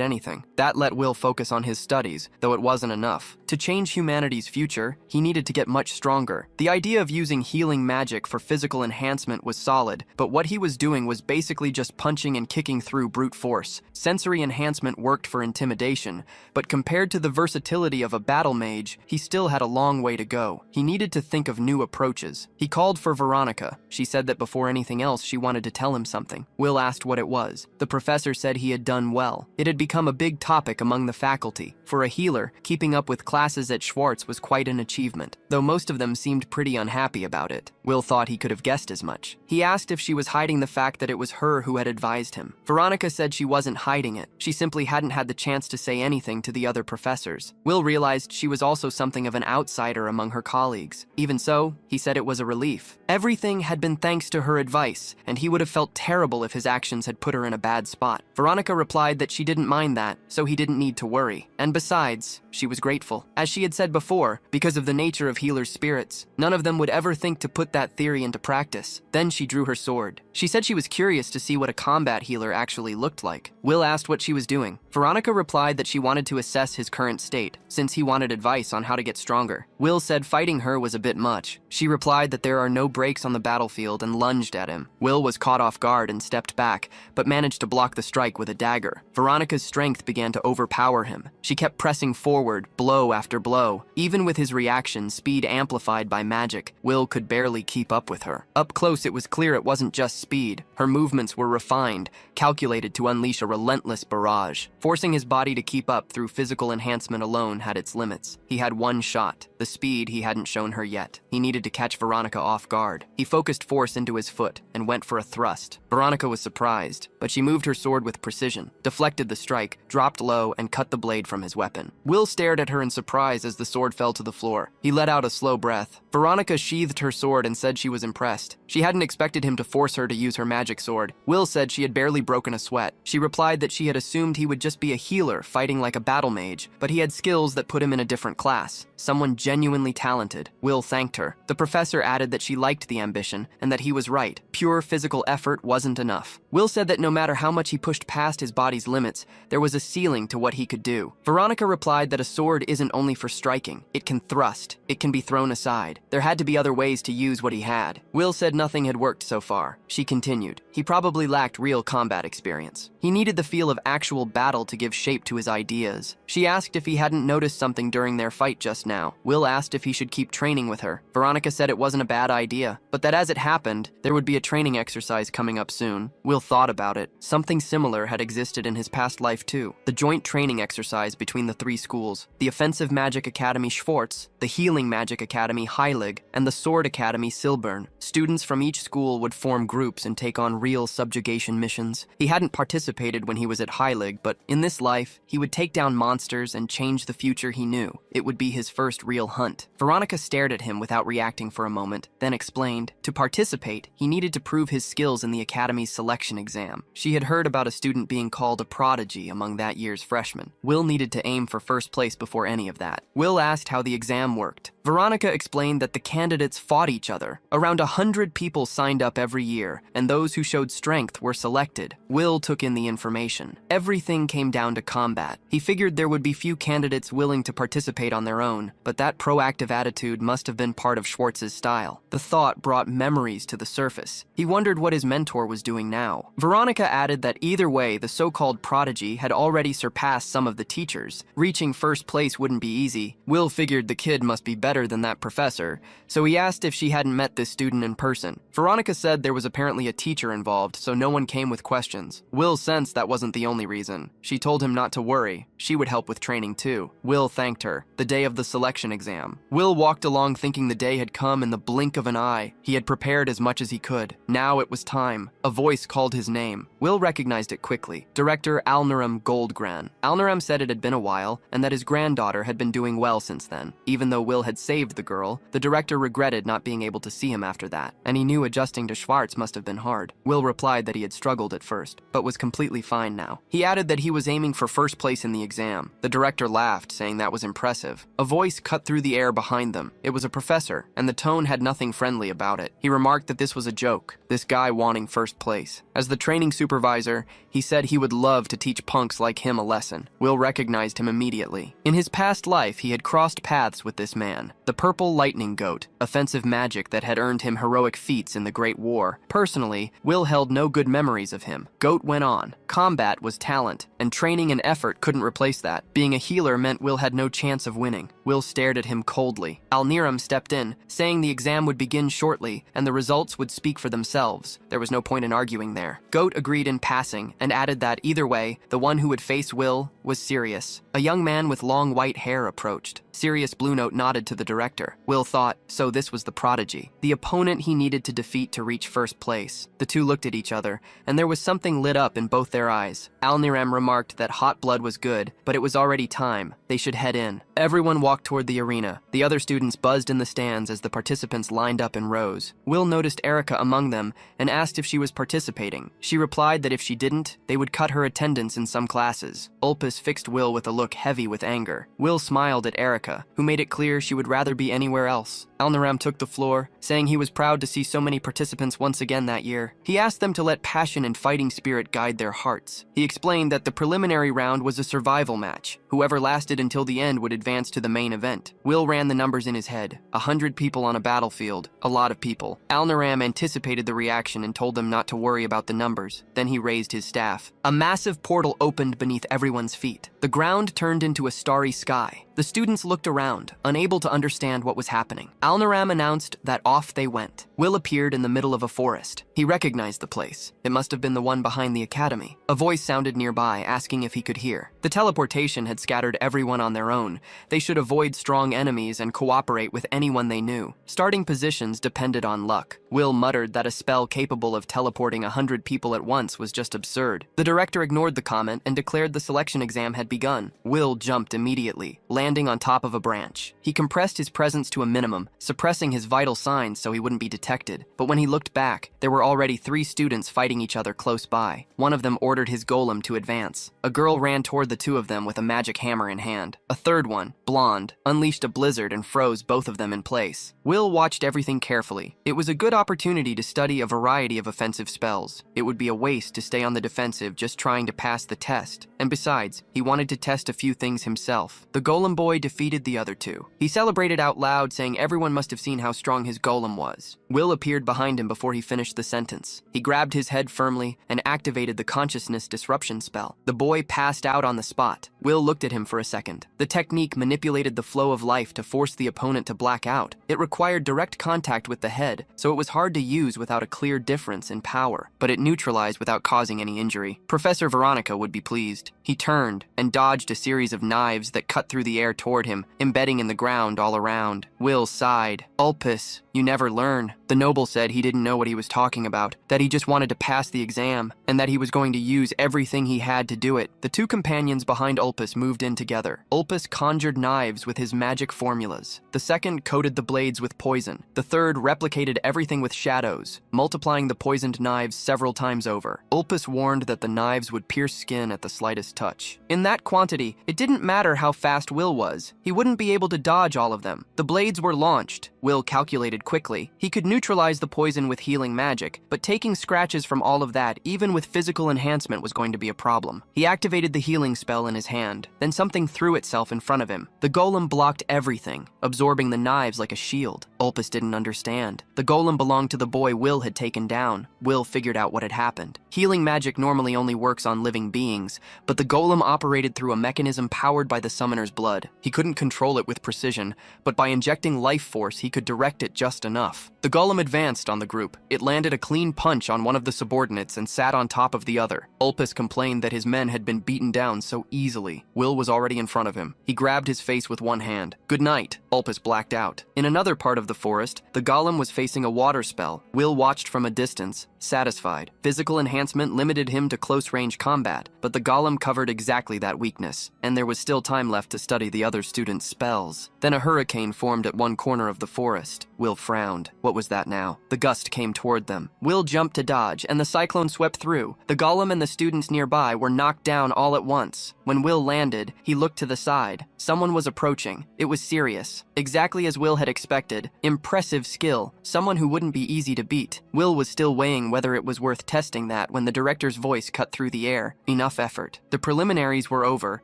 anything. That let Will focus on his studies, though it wasn't enough. To change humanity's future, he needed to get much stronger. The idea of using healing magic for physical enhancement was solid, but what he was doing was basically just punching and kicking through brute force. Sensory enhancement worked for intimidation, but compared to the versatility of a battle mage, he still had a long way to go. He needed to think of new approaches. He called for Veronica. She said that before anything else, she wanted to tell him something. Will asked what it was. The professor said he had done well. It had become a big topic among the faculty. For a healer, keeping up with classes at Schwartz was quite an achievement, though most of them seemed pretty unhappy about it. Will thought he could have guessed as much. He asked if she was hiding the fact that it was her who had advised him. Veronica said she wasn't hiding it. She simply hadn't had the chance to say anything to the other professors. Will realized she was also something of an outsider among her colleagues. Even so, he said it was a relief. Everything had been thanks to her advice, and he would have felt terrible if his actions had put her in a bad spot. Veronica replied that she didn't mind that, so he didn't need to worry. And besides, she was grateful. As she had said before, because of the nature of healers' spirits, none of them would ever think to put that theory into practice. Then she drew her sword. She said she was curious to see what a combat healer actually looked like. Will asked what she was doing. Veronica replied that she wanted to assess his current state, since he wanted advice on how to get stronger. Will said fighting her was a bit much. She replied that there are no breaks on the battlefield and lunged at him. Will was caught off guard and stepped back, but managed to block the strike with a dagger. Veronica's strength began to overpower him. She kept pressing forward, blow after blow. Even with his reaction, speed amplified by magic, Will could barely keep up with her. Up close, it was clear it wasn't just speed. Her movements were refined, calculated to unleash a relentless barrage. Forcing his body to keep up through physical enhancement alone had its limits. He had one shot, the speed he hadn't shown her yet. He needed to catch Veronica off guard. He focused force into his foot and went for a thrust. Veronica was surprised, but she moved her sword with precision, deflected the strike, dropped low, and cut the blade from his weapon. Will stared at her in surprise as the sword fell to the floor. He let out a slow breath. Veronica sheathed her sword and said she was impressed. She hadn't expected him to force her to use her magic sword. Will said she had barely broken a sweat. She replied that she had assumed he would just be a healer fighting like a battle mage, but he had skills that put him in a different class. Someone genuinely talented. Will thanked her. The professor added that she liked the ambition and that he was right. Pure physical effort wasn't enough. Will said that no matter how much he pushed past his body's limits, there was a ceiling to what he could do. Veronica replied that a sword isn't only for striking. It can thrust. It can be thrown aside. There had to be other ways to use what he had. Will said nothing had worked so far. She continued. He probably lacked real combat experience. He needed the feel of actual battle to give shape to his ideas. She asked if he hadn't noticed something during their fight just now. Will asked if he should keep training with her. Veronica said it wasn't a bad idea, but that as it happened, there would be a training exercise coming up soon. Will thought about it. Something similar had existed in his past life too. The joint training exercise between the three schools. The Offensive Magic Academy Schwartz, the Healing Magic Academy Heilig, and the Sword Academy Silburn. Students from each school would form groups and take on real subjugation missions. He hadn't participated when he was at Heilig, but in this life, he would take down monsters and change the future he knew. It would be his first real hunt. Veronica stared at him without reacting for a moment, then explained, to participate, he needed to prove his skills in the Academy's selection selection exam. She had heard about a student being called a prodigy among that year's freshmen. Will needed to aim for first place before any of that. Will asked how the exam worked. Veronica explained that the candidates fought each other. Around 100 people signed up every year, and those who showed strength were selected. Will took in the information. Everything came down to combat. He figured there would be few candidates willing to participate on their own, but that proactive attitude must have been part of Schwartz's style. The thought brought memories to the surface. He wondered what his mentor was doing now. Veronica added that either way, the so-called prodigy had already surpassed some of the teachers. Reaching first place wouldn't be easy. Will figured the kid must be better than that professor, so he asked if she hadn't met this student in person. Veronica said there was apparently a teacher involved, so no one came with questions. Will sensed that wasn't the only reason. She told him not to worry. She would help with training too. Will thanked her. The day of the selection exam. Will walked along thinking the day had come in the blink of an eye. He had prepared as much as he could. Now it was time. A voice called his name. Will recognized it quickly. Director Alnaram Goldgran. Alnaram said it had been a while, and that his granddaughter had been doing well since then. Even though Will had saved the girl, the director regretted not being able to see him after that, and he knew adjusting to Schwartz must have been hard. Will replied that he had struggled at first, but was completely fine now. He added that he was aiming for first place in the exam. The director laughed, saying that was impressive. A voice cut through the air behind them. It was a professor, and the tone had nothing friendly about it. He remarked that this was a joke, this guy wanting first place. As the training supervisor, he said he would love to teach punks like him a lesson. Will recognized him immediately. In his past life, he had crossed paths with this man, the Purple Lightning Goat, offensive magic that had earned him heroic feats in the Great War. Personally, Will held no good memories of him. Goat went on. Combat was talent, and training and effort couldn't replace that. Being a healer meant Will had no chance of winning. Will stared at him coldly. Alniram stepped in, saying the exam would begin shortly, and the results would speak for themselves. There was no point in arguing there. Goat agreed in passing, and added that either way, the one who would face Will was Sirius. A young man with long white hair approached. Sirius Blue Note nodded to the director. Will thought, so this was the prodigy, the opponent he needed to defeat to reach first place. The two looked at each other, and there was something lit up in both their eyes. Alniram remarked that hot blood was good, but it was already time. They should head in. Everyone walked toward the arena. The other students buzzed in the stands as the participants lined up in rows. Will noticed Erica among them and asked if she was participating. She replied that if she didn't, they would cut her attendance in some classes. Ulpus fixed Will with a look heavy with anger. Will smiled at Erica, who made it clear she would rather be anywhere else. Alnaram took the floor, saying he was proud to see so many participants once again that year. He asked them to let passion and fighting spirit guide their hearts. He explained that the preliminary round was a survival match. Whoever lasted until the end would advance to the main event. Will ran the numbers in his head. 100 people on a battlefield. A lot of people. Alnaram anticipated the reaction and told them not to worry about the numbers. Then he raised his staff. A massive portal opened beneath everyone's feet. The ground turned into a starry sky. The students looked around, unable to understand what was happening. Alnaram announced that off they went. Will appeared in the middle of a forest. He recognized the place. It must have been the one behind the academy. A voice sounded nearby, asking if he could hear. The teleportation had scattered everyone on their own. They should avoid strong enemies and cooperate with anyone they knew. Starting positions depended on luck. Will muttered that a spell capable of teleporting 100 people at once was just absurd. The director ignored the comment and declared the selection exam had begun. Will jumped immediately, landing on top of a branch. He compressed his presence to a minimum, suppressing his vital signs so he wouldn't be detected. But when he looked back, there were already 3 students fighting each other close by. One of them ordered his golem to advance. A girl ran toward the 2 of them with a magic hammer in hand. A third one, blonde, unleashed a blizzard and froze both of them in place. Will watched everything carefully. It was a good opportunity to study a variety of offensive spells. It would be a waste to stay on the defensive just trying to pass the test. And besides, he wanted to test a few things himself. The golem boy defeated the other 2. He celebrated out loud, saying everyone must have seen how strong his golem was. Will appeared behind him before he finished the sentence. He grabbed his head firmly and activated the consciousness disruption spell. The boy passed out on the spot. Will looked at him for a second. The technique manipulated the flow of life to force the opponent to black out. It required direct contact with the head, so it was hard to use without a clear difference in power, but it neutralized without causing any injury. Professor Veronica would be pleased. He turned and dodged a series of knives that cut through the air toward him, embedding in the ground all around. Will sighed. Ulpus, you never learn. The noble said he didn't know what he was talking about, that he just wanted to pass the exam, and that he was going to use everything he had to do it. The two companions behind Ulpus moved in together. Ulpus conjured knives with his magic formulas. The second coated the blades with poison. The third replicated everything with shadows, multiplying the poisoned knives several times over. Ulpus warned that the knives would pierce skin at the slightest touch. In that quantity, it didn't matter how fast Will was. He wouldn't be able to dodge all of them. The blades were launched. Will calculated quickly. He could neutralize the poison with healing magic, but taking scratches from all of that, even with physical enhancement, was going to be a problem. He activated the healing spell in his hand. Then something threw itself in front of him. The golem blocked everything, absorbing the knives like a shield. Ulpus didn't understand. The golem belonged to the boy Will had taken down. Will figured out what had happened. Healing magic normally only works on living beings, but the golem operated through a mechanism powered by the summoner's blood. He couldn't control it with precision, but by injecting life force, he could direct it just enough. The golem advanced on the group. It landed a clean punch on one of the subordinates and sat on top of the other. Ulpus complained that his men had been beaten down so easily. Will was already in front of him. He grabbed his face with one hand. "Good night." Ulpus blacked out. In another part of the forest, the golem was facing a water spell. Will watched from a distance, satisfied. Physical enhancement limited him to close-range combat, but the golem covered exactly that weakness, and there was still time left to study the other students' spells. Then a hurricane formed at one corner of the forest. Will frowned. What was that now? The gust came toward them. Will jumped to dodge, and the cyclone swept through. The golem and the students nearby were knocked down all at once. When Will landed, he looked to the side. Someone was approaching. It was Sirius. Exactly as Will had expected. Impressive skill. Someone who wouldn't be easy to beat. Will was still weighing whether it was worth testing that when the director's voice cut through the air. Enough effort. The preliminaries were over,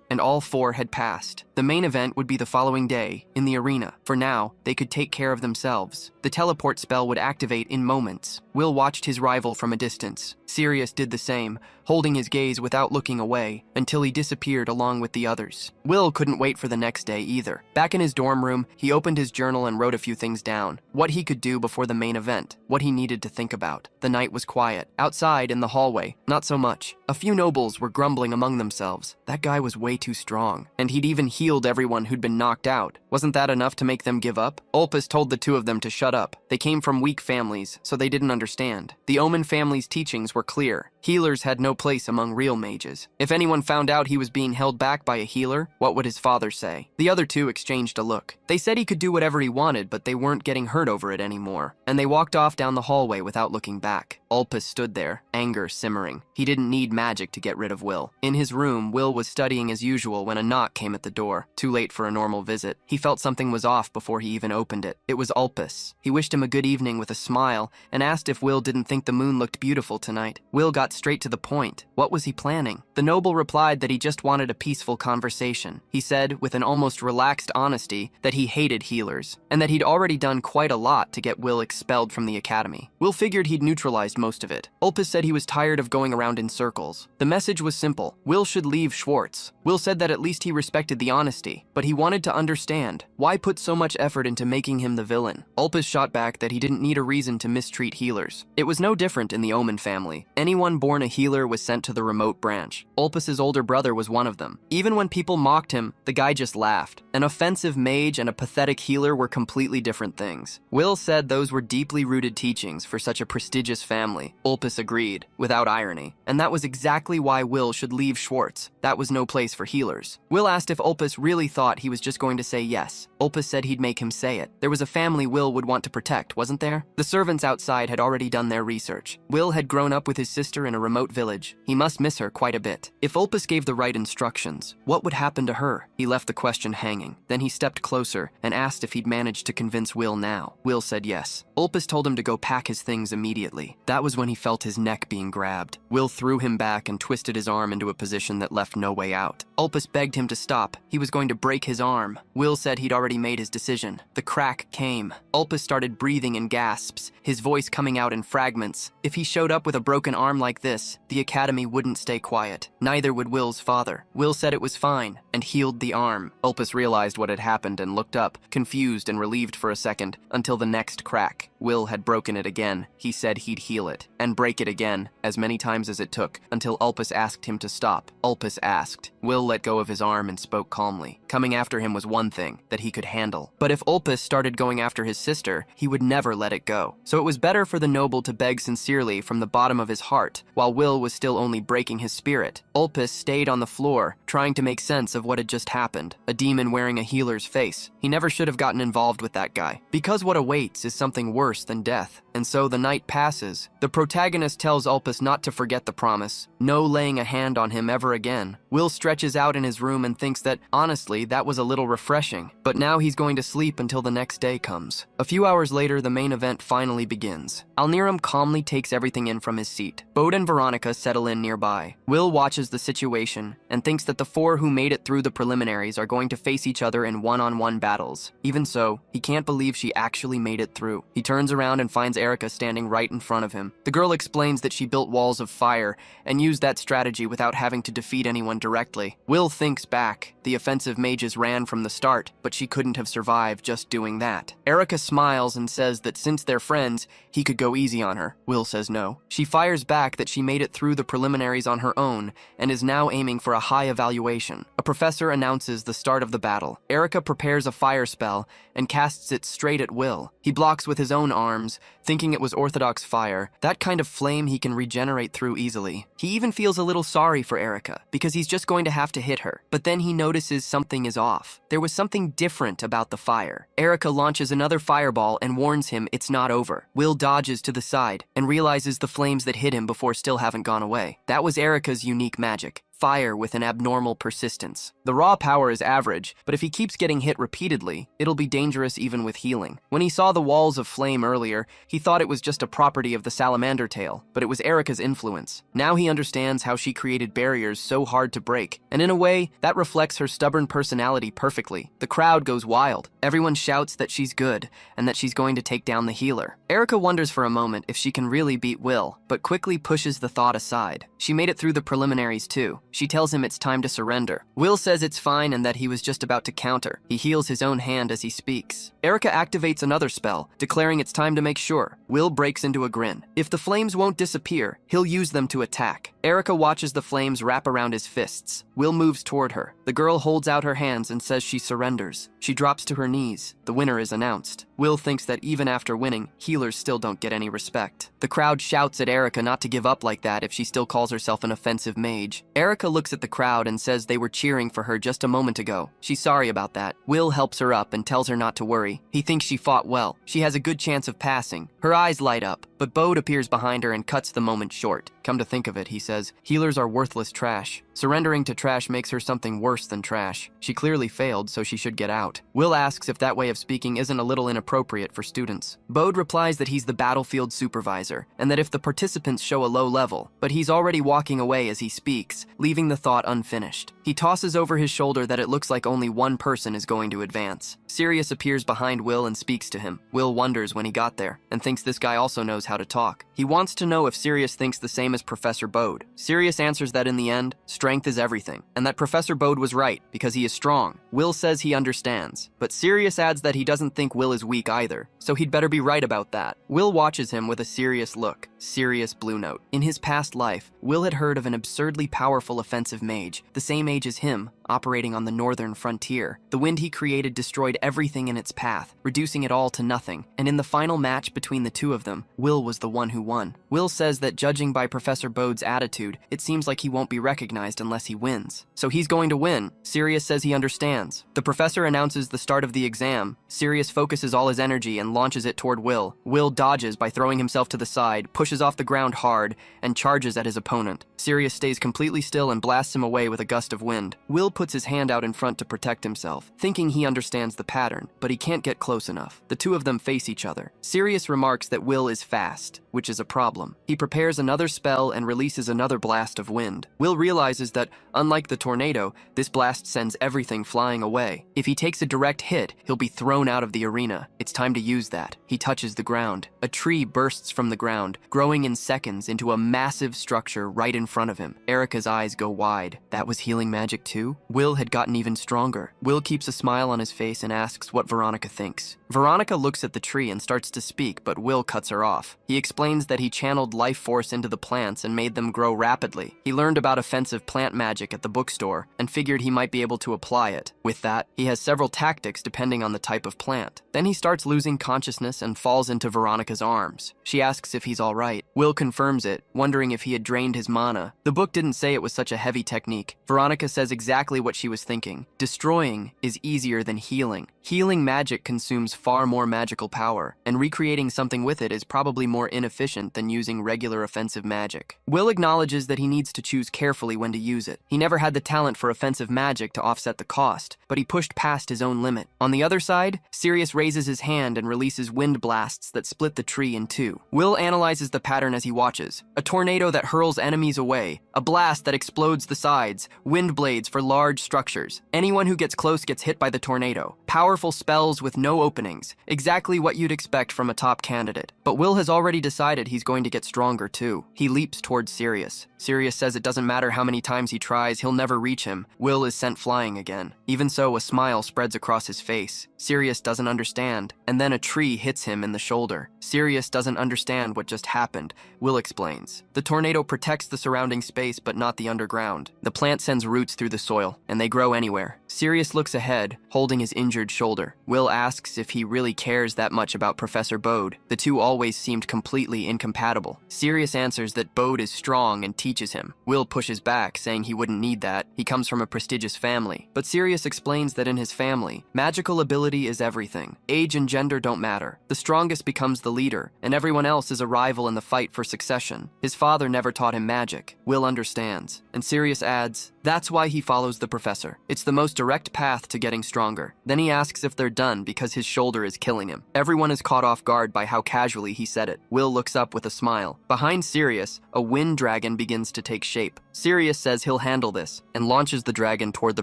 and all four had passed. The main event would be the following day, in the arena. For now, they could take care of themselves. The teleport spell would activate in moments. Will watched his rival from a distance. Sirius did the same, holding his gaze without looking away, until he disappeared along with the others. Will couldn't wait for the next day either. Back in his dorm room, he opened his journal and wrote a few things down. What he could do before the main event. What he needed to think about. The night was quiet. Outside, in the hallway, not so much. A few nobles were grumbling among themselves. That guy was way too strong, and he'd even healed everyone who'd been knocked out. Wasn't that enough to make them give up? Ulpus told the two of them to shut up. They came from weak families, so they didn't understand. The Omen family's teachings were clear. Healers had no place among real mages. If anyone found out he was being held back by a healer, what would his father say? The other two exchanged a look. They said he could do whatever he wanted, but they weren't getting hurt over it anymore. And they walked off down the hallway without looking back. Ulpus stood there, anger simmering. He didn't need magic to get rid of Will. In his room, Will was studying as usual when a knock came at the door. Too late for a normal visit. He felt something was off before he even opened it. It was Ulpus. He wished him a good evening with a smile and asked if Will didn't think the moon looked beautiful tonight. Will got straight to the point. What was he planning? The noble replied that he just wanted a peaceful conversation. He said, with an almost relaxed honesty, that he hated healers, and that he'd already done quite a lot to get Will expelled from the academy. Will figured he'd neutralized most of it. Ulpus said he was tired of going around in circles. The message was simple. Will should leave Schwartz. Will said that at least he respected the honesty, but he wanted to understand. Why put so much effort into making him the villain? Ulpus shot back that he didn't need a reason to mistreat healers. It was no different in the Omen family. Anyone born a healer was sent to the remote branch. Ulpus's older brother was one of them. Even when people mocked him, the guy just laughed. An offensive mage and a pathetic healer were completely different things. Will said those were deeply rooted teachings for such a prestigious family. Ulpus agreed, without irony. And that was exactly why Will should leave Schwartz. That was no place for healers. Will asked if Ulpus really thought he was just going to say yes. Ulpus said he'd make him say it. There was a family Will would want to protect, wasn't there? The servants outside had already done their research. Will had grown up with his sister in a remote village. He must miss her quite a bit. If Ulpus gave the right instructions, what would happen to her? He left the question hanging. Then he stepped closer and asked if he'd managed to convince Will now. Will said yes. Ulpus told him to go pack his things immediately. That was when he felt his neck being grabbed. Will threw him back and twisted his arm into a position that left no way out. Ulpus begged him to stop. He was going to break his arm. Will said he'd already made his decision. The crack came. Ulpus started breathing in gasps, his voice coming out in fragments. If he showed up with a broken arm like this, the academy wouldn't stay quiet. Neither would Will's father. Will said it was fine and healed the arm. Ulpus realized what had happened and looked up, confused and relieved for a second, until the next crack. Will had broken it again. He said he'd heal it, and break it again, as many times as it took, until Ulpus asked him to stop. Ulpus asked. Will let go of his arm and spoke calmly. Coming after him was one thing that he could handle. But if Ulpus started going after his sister, he would never let it go. So it was better for the noble to beg sincerely from the bottom of his heart, while Will was still only breaking his spirit. Ulpus stayed on the floor, trying to make sense of what had just happened. A demon wearing a healer's face. He never should have gotten involved with that guy. Because what awaits is something worse than death. And so the night passes. The protagonist tells Ulpus not to forget the promise. No laying a hand on him ever again. Will stretches out in his room and thinks that, honestly, that was a little refreshing. But now he's going to sleep until the next day comes. A few hours later, the main event finally begins. Alniram calmly takes everything in from his seat. Bode and Veronica settle in nearby. Will watches the situation and thinks that the four who made it through the preliminaries are going to face each other in one-on-one battles. Even so, he can't believe she actually made it through. He turns around and finds Erica standing right in front of him. The girl explains that she built walls of fire and used that strategy without having to defeat anyone directly. Will thinks back. The offensive mages ran from the start, but she couldn't have survived just doing that. Erica smiles and says that since they're friends, he could go easy on her. Will says no. She fires back that she made it through the preliminaries on her own and is now aiming for a high evaluation. A professor announces the start of the battle. Erica prepares a fire spell and casts it straight at Will. He blocks with his own arms, thinking it was orthodox fire. That kind of flame he can regenerate through easily. He even feels a little sorry for Erica, because he's just going to have to hit her. But then he notices something is off. There was something different about the fire. Erica launches another fireball and warns him it's not over. Will dodges to the side and realizes the flames that hit him before still haven't gone away. That was Erica's unique magic. Fire with an abnormal persistence. The raw power is average, but if he keeps getting hit repeatedly, it'll be dangerous even with healing. When he saw the walls of flame earlier, he thought it was just a property of the salamander tail, but it was Erica's influence. Now he understands how she created barriers so hard to break, and in a way, that reflects her stubborn personality perfectly. The crowd goes wild. Everyone shouts that she's good, and that she's going to take down the healer. Erica wonders for a moment if she can really beat Will, but quickly pushes the thought aside. She made it through the preliminaries too. She tells him it's time to surrender. Will says it's fine and that he was just about to counter. He heals his own hand as he speaks. Erica activates another spell, declaring it's time to make sure. Will breaks into a grin. If the flames won't disappear, he'll use them to attack. Erica watches the flames wrap around his fists. Will moves toward her. The girl holds out her hands and says she surrenders. She drops to her knees. The winner is announced. Will thinks that even after winning, healers still don't get any respect. The crowd shouts at Erica not to give up like that if she still calls herself an offensive mage. Erica looks at the crowd and says they were cheering for her just a moment ago. She's sorry about that. Will helps her up and tells her not to worry. He thinks she fought well. She has a good chance of passing. Her eyes light up, but Bode appears behind her and cuts the moment short. Come to think of it, he says, healers are worthless trash. Surrendering to trash makes her something worse than trash. She clearly failed, so she should get out. Will asks if that way of speaking isn't a little inappropriate for students. Bode replies that he's the battlefield supervisor, and that if the participants show a low level, but he's already walking away as he speaks, leaving the thought unfinished. He tosses over his shoulder that it looks like only one person is going to advance. Sirius appears behind Will and speaks to him. Will wonders when he got there, and thinks this guy also knows how to talk. He wants to know if Sirius thinks the same as Professor Bode. Sirius answers that in the end, strength is everything, and that Professor Bode was right, because he is strong. Will says he understands, but Sirius adds that he doesn't think Will is weak either, so he'd better be right about that. Will watches him with a serious look. Serious blue note. In his past life, Will had heard of an absurdly powerful offensive mage, the same age as him, operating on the northern frontier. The wind he created destroyed everything in its path, reducing it all to nothing, and in the final match between the two of them, Will was the one who won. Will says that judging by Professor Bode's attitude, it seems like he won't be recognized unless he wins. So he's going to win. Sirius says he understands. The professor announces the start of the exam. Sirius focuses all his energy and launches it toward Will. Will dodges by throwing himself to the side, pushes off the ground hard, and charges at his opponent. Sirius stays completely still and blasts him away with a gust of wind. Will puts his hand out in front to protect himself, thinking he understands the pattern, but he can't get close enough. The two of them face each other. Sirius remarks that Will is fast. which is a problem. He prepares another spell and releases another blast of wind. Will realizes that, unlike the tornado, this blast sends everything flying away. If he takes a direct hit, he'll be thrown out of the arena. It's time to use that. He touches the ground. A tree bursts from the ground, growing in seconds into a massive structure right in front of him. Erica's eyes go wide. That was healing magic too? Will had gotten even stronger. Will keeps a smile on his face and asks what Veronica thinks. Veronica looks at the tree and starts to speak, but Will cuts her off. He explains that he channeled life force into the plants and made them grow rapidly. He learned about offensive plant magic at the bookstore and figured he might be able to apply it. With that, he has several tactics depending on the type of plant. Then he starts losing consciousness and falls into Veronica's arms. She asks if he's all right. Will confirms it, wondering if he had drained his mana. The book didn't say it was such a heavy technique. Veronica says exactly what she was thinking. Destroying is easier than healing. Healing magic consumes far more magical power, and recreating something with it is probably more inefficient than using regular offensive magic. Will acknowledges that he needs to choose carefully when to use it. He never had the talent for offensive magic to offset the cost, but he pushed past his own limit. On the other side, Sirius raises his hand and releases wind blasts that split the tree in two. Will analyzes the pattern as he watches. A tornado that hurls enemies away, a blast that explodes the sides, wind blades for large structures. Anyone who gets close gets hit by the tornado. Powerful spells with no openings, exactly what you'd expect from a top candidate. But Will has already decided he's going to get stronger too. He leaps towards Sirius. Sirius says it doesn't matter how many times he tries, he'll never reach him. Will is sent flying again. Even so, a smile spreads across his face. Sirius doesn't understand, and then a tree hits him in the shoulder. Sirius doesn't understand what just happened. Will explains. The tornado protects the surrounding space, but not the underground. The plant sends roots through the soil, and they grow anywhere. Sirius looks ahead, holding his injured shoulder. Will asks if he really cares that much about Professor Bode. The two always seemed completely incompatible. Sirius answers that Bode is strong and teaches him. Will pushes back, saying he wouldn't need that. He comes from a prestigious family. But Sirius explains that in his family, magical ability is everything. Age and gender don't matter. The strongest becomes the leader, and everyone else is a rival in the fight for succession. His father never taught him magic. Will understands. And Sirius adds, that's why he follows the professor. It's the most direct path to getting stronger. Then he asks if they're done because his shoulder is killing him. Everyone is caught off guard by how casually he said it. Will looks up with a smile. Behind Sirius, a wind dragon begins to take shape. Sirius says he'll handle this and launches the dragon toward the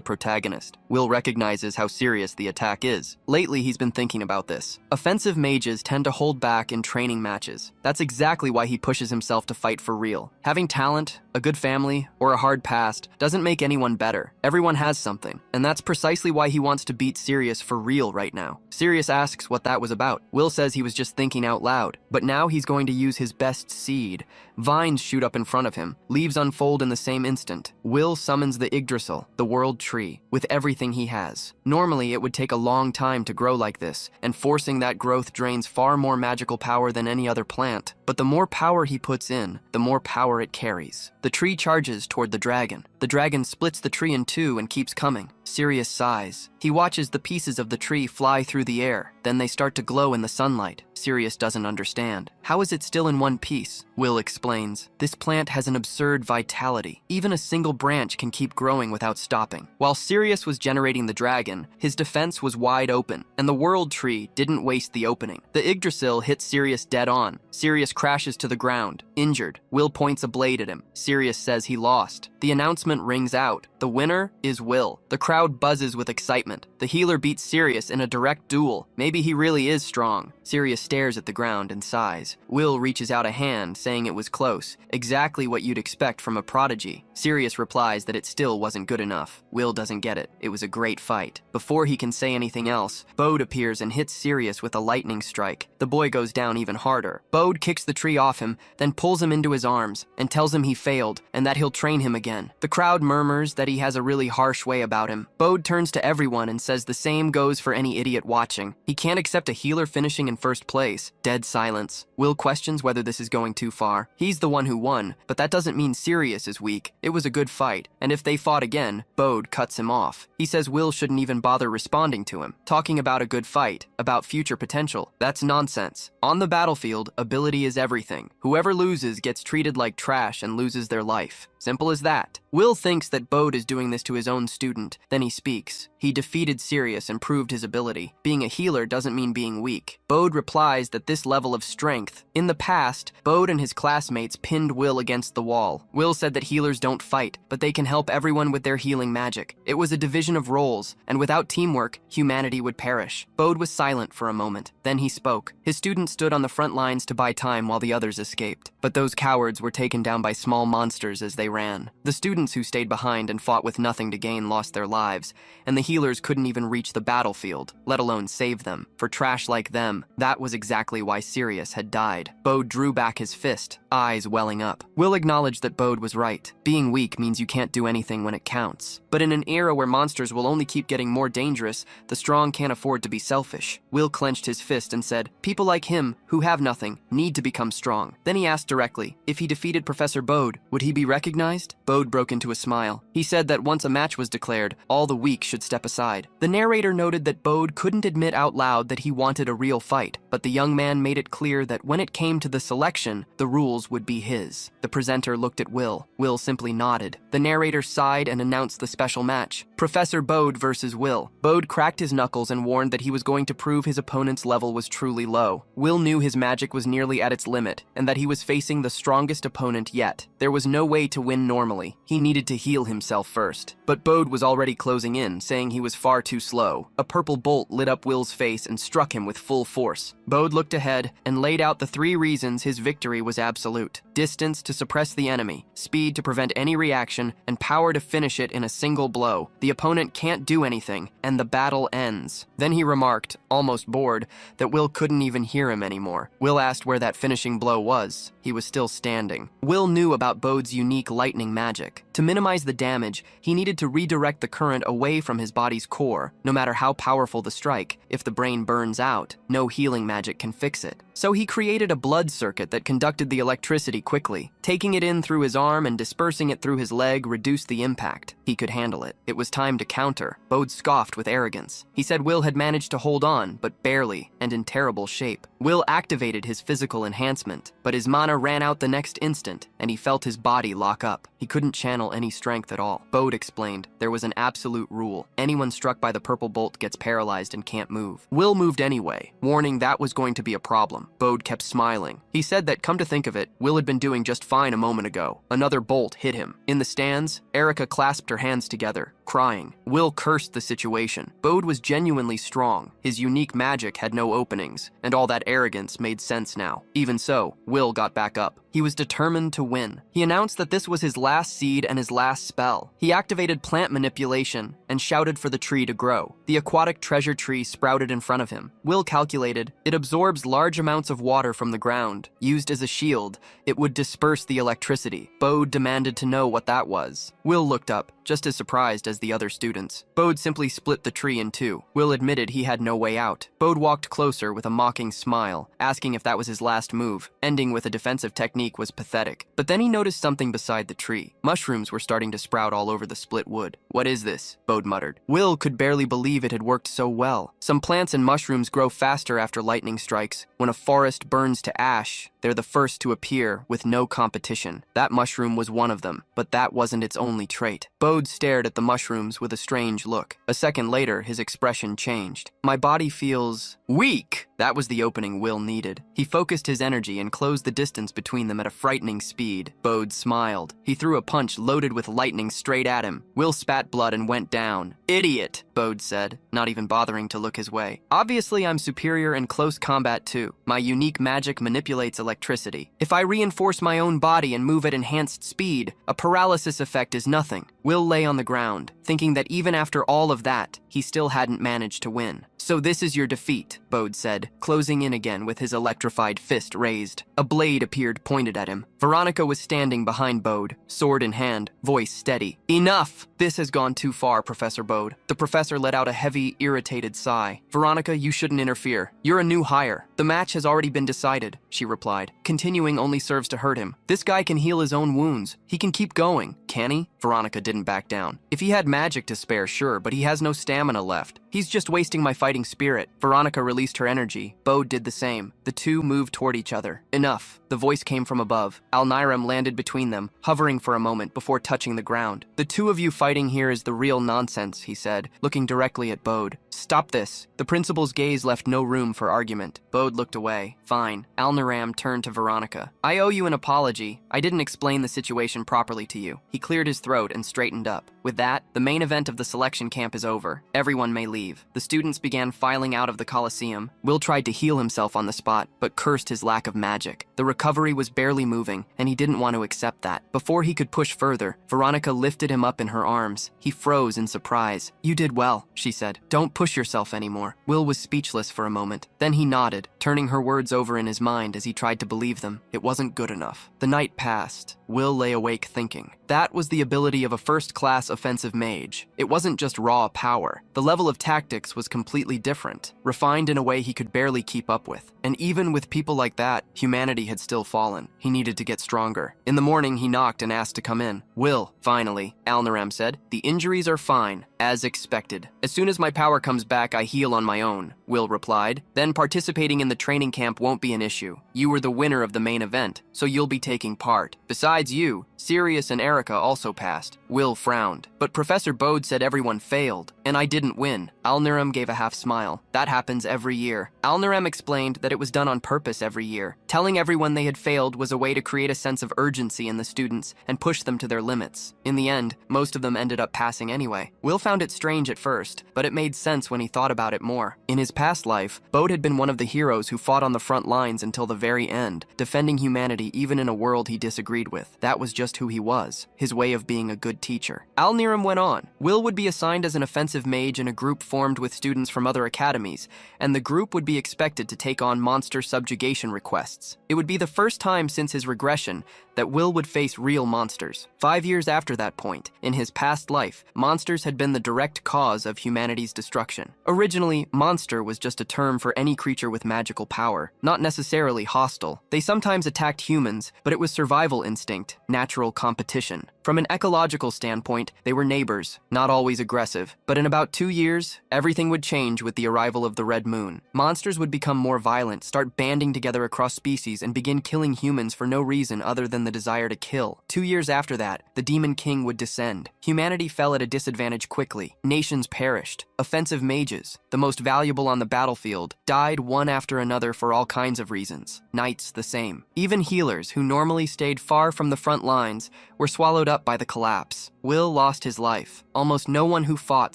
protagonist. Will recognizes how serious the attack is. Lately, he's been thinking about this. Offensive mages tend to hold back in training matches. That's exactly why he pushes himself to fight for real. Having talent, a good family, or a hard past doesn't make anyone better. Everyone has something, and that's precisely why he wants to beat Sirius for real right now. Sirius asks what that was about. Will says he was just thinking out loud, but now he's going to use his best seed. Vines shoot up in front of him. Leaves unfold in the same instant. Will summons the Yggdrasil, the world tree, with everything he has. Normally, it would take a long time to grow like this, and forcing that growth drains far more magical power than any other plant. But the more power he puts in, the more power it carries. The tree charges toward the dragon. The dragon splits the tree in two and keeps coming. Sirius sighs. He watches the pieces of the tree fly through the air. Then they start to glow in the sunlight. Sirius doesn't understand. How is it still in one piece? Will explains. This plant has an absurd vitality. Even a single branch can keep growing without stopping. While Sirius was generating the dragon, his defense was wide open, and the world tree didn't waste the opening. The Yggdrasil hits Sirius dead on. Sirius crashes to the ground, injured. Will points a blade at him. Sirius says he lost. The announcement rings out. The winner is Will. The crowd buzzes with excitement. The healer beats Sirius in a direct duel. Maybe he really is strong. Sirius stares at the ground and sighs. Will reaches out a hand, saying it was close. Exactly what you'd expect from a prodigy. Sirius replies that it still wasn't good enough. Will doesn't get it. It was a great fight. Before he can say anything else, Bode appears and hits Sirius with a lightning strike. The boy goes down even harder. Bode kicks the tree off him, then pulls him into his arms and tells him he failed and that he'll train him again. The crowd murmurs that he has a really harsh way about him. Bode turns to everyone and says the same goes for any idiot watching. He can't accept a healer finishing in first place. Dead silence. Will questions whether this is going too far. He's the one who won, but that doesn't mean Sirius is weak. It was a good fight, and if they fought again, Bode cuts him off. He says Will shouldn't even bother responding to him. Talking about a good fight, about future potential. That's nonsense. On the battlefield, ability is everything. Whoever loses gets treated like trash and loses their life. Simple as that. Will thinks that Bode is doing this to his own student, then he speaks. He defeated Sirius and proved his ability. Being a healer doesn't mean being weak. Bode replies that this level of strength. In the past, Bode and his classmates pinned Will against the wall. Will said that healers don't fight, but they can help everyone with their healing magic. It was a division of roles, and without teamwork, humanity would perish. Bode was silent for a moment. Then he spoke. His students stood on the front lines to buy time while the others escaped. But those cowards were taken down by small monsters as they ran. The students who stayed behind and fought with nothing to gain lost their lives, and the healers couldn't even reach the battlefield, let alone save them. For trash like them, that was exactly why Sirius had died. Bode drew back his fist, eyes welling up. Will acknowledged that Bode was right. Being weak means you can't do anything when it counts. But in an era where monsters will only keep getting more dangerous, the strong can't afford to be selfish. Will clenched his fist and said, "People like him, who have nothing, need to become strong." Then he asked directly, if he defeated Professor Bode, would he be recognized? Bode broke into a smile. He said that once a match was declared, all the weak should step aside. The narrator noted that Bode couldn't admit out loud that he wanted a real fight, but the young man made it clear that when it came to the selection, the rules would be his. The presenter looked at Will. Will simply nodded. The narrator sighed and announced the special match. Professor Bode versus Will. Bode cracked his knuckles and warned that he was going to prove his opponent's level was truly low. Will knew his magic was nearly at its limit, and that he was facing the strongest opponent yet. There was no way to win normally. He needed to heal himself first. But Bode was already closing in, saying he was far too slow. A purple bolt lit up Will's face and struck him with full force. Bode looked ahead and laid out the 3 reasons his victory was absolute. Distance to suppress the enemy, speed to prevent any reaction, and power to finish it in a single blow. The opponent can't do anything, and the battle ends. Then he remarked, almost bored, that Will couldn't even hear him anymore. Will asked where that finishing blow was. He was still standing. Will knew about Bode's unique lightning magic. To minimize the damage, he needed to redirect the current away from his body's core. No matter how powerful the strike, if the brain burns out, no healing magic can fix it. So he created a blood circuit that conducted the electricity quickly. Taking it in through his arm and dispersing it through his leg reduced the impact. He could handle it. It was time to counter. Bode scoffed with arrogance. He said Will had managed to hold on, but barely, and in terrible shape. Will activated his physical enhancement, but his mana ran out the next instant, and he felt his body lock up. He couldn't channel any strength at all. Bode explained there was an absolute rule. Anyone struck by the purple bolt gets paralyzed and can't move. Will moved anyway, warning that was going to be a problem. Bode kept smiling. He said that, come to think of it, Will had been doing just fine a moment ago. Another bolt hit him. In the stands, Erica clasped her hands together, crying. Will cursed the situation. Bode was genuinely strong. His unique magic had no openings, and all that arrogance made sense now. Even so, Will got back up. He was determined to win. He announced that this was his last seed and his last spell. He activated plant manipulation and shouted for the tree to grow. The aquatic treasure tree sprouted in front of him. Will calculated it absorbs large amounts of water from the ground. Used as a shield, it would disperse the electricity. Bode demanded to know what that was. Will looked up, just as surprised as the other students. Bode simply split the tree in 2. Will admitted he had no way out. Bode walked closer with a mocking smile, asking if that was his last move. Ending with a defensive technique was pathetic. But then he noticed something beside the tree. Mushrooms were starting to sprout all over the split wood. "What is this?" Bode muttered. Will could barely believe it had worked so well. Some plants and mushrooms grow faster after lightning strikes. When a forest burns to ash, they're the first to appear with no competition. That mushroom was one of them, but that wasn't its only trait. Bode stared at the mushrooms with a strange look. A second later, his expression changed. "My body feels weak." That was the opening Will needed. He focused his energy and closed the distance between them at a frightening speed. Bode smiled. He threw a punch loaded with lightning straight at him. Will spat blood and went down. "Idiot," Bode said, not even bothering to look his way. "Obviously, I'm superior in close combat too. My unique magic manipulates electricity. If I reinforce my own body and move at enhanced speed, a paralysis effect is nothing." Will lay on the ground, thinking that even after all of that, he still hadn't managed to win. "So this is your defeat," Bode said, closing in again with his electrified fist raised. A blade appeared pointed at him. Veronica was standing behind Bode, sword in hand, voice steady. "Enough! This has gone too far, Professor Bode." The professor let out a heavy, irritated sigh. "Veronica, you shouldn't interfere. You're a new hire. The match has already been decided," she replied. "Continuing only serves to hurt him. This guy can heal his own wounds. He can keep going. Can he?" Veronica didn't back down. "If he had magic to spare, sure, but he has no stamina left. He's just wasting my fighting spirit." Veronica released her energy. Bode did the same. The two moved toward each other. "Enough." The voice came from above. Alniram landed between them, hovering for a moment before touching the ground. "The two of you fighting here is the real nonsense," he said, looking directly at Bode. "Stop this." The principal's gaze left no room for argument. Bode looked away. "Fine." Alniram turned to Veronica. "I owe you an apology. I didn't explain the situation properly to you." He cleared his throat and straightened up. "With that, the main event of the selection camp is over. Everyone may leave." The students began filing out of the Coliseum. Will tried to heal himself on the spot, but cursed his lack of magic. The recovery was barely moving, and he didn't want to accept that. Before he could push further, Veronica lifted him up in her arms. He froze in surprise. "You did well," she said. "Don't push yourself anymore." Will was speechless for a moment. Then he nodded, turning her words over in his mind as he tried to believe them. It wasn't good enough. The night passed. Will lay awake thinking. That was the ability of a first-class offensive mage. It wasn't just raw power. The level of tactics was completely different, refined in a way he could barely keep up with. And even with people like that, humanity had still fallen. He needed to get stronger. In the morning, he knocked and asked to come in. "Will, finally," Alniram said. "The injuries are fine, as expected. As soon as my power comes back, I heal on my own," Will replied. "Then participating in the training camp won't be an issue. You were the winner of the main event, so you'll be taking part. Besides you, Sirius and Erica also passed." Will frowned. "But Professor Bode said everyone failed, and I didn't win." Alniram gave a half smile. "That happens every year." Alniram explained that it was done on purpose every year. Telling everyone they had failed was a way to create a sense of urgency in the students and push them to their limits. In the end, most of them ended up passing anyway. Will found it strange at first, but it made sense when he thought about it more. In his past life, Bode had been one of the heroes who fought on the front lines until the very end, defending humanity even in a world he disagreed with. That was just who he was, his way of being a good teacher. Alniram went on. Will would be assigned as an offensive mage in a group formed with students from other academies, and the group would be expected to take on monster subjugation requests. It would be the first time since his regression that Will would face real monsters. 5 years after that point, in his past life, monsters had been the direct cause of humanity's destruction. Originally, monster was just a term for any creature with magical power, not necessarily hostile. They sometimes attacked humans, but it was survival instinct, natural competition. From an ecological standpoint, they were neighbors, not always aggressive. But in about 2 years, everything would change with the arrival of the Red Moon. Monsters would become more violent, start banding together across species, and begin killing humans for no reason other than the desire to kill. 2 years after that, the Demon King would descend. Humanity fell at a disadvantage quickly. Nations perished. Offensive mages, the most valuable on the battlefield, died one after another for all kinds of reasons. Knights the same. Even healers, who normally stayed far from the front lines, were swallowed up by the collapse. Will lost his life. Almost no one who fought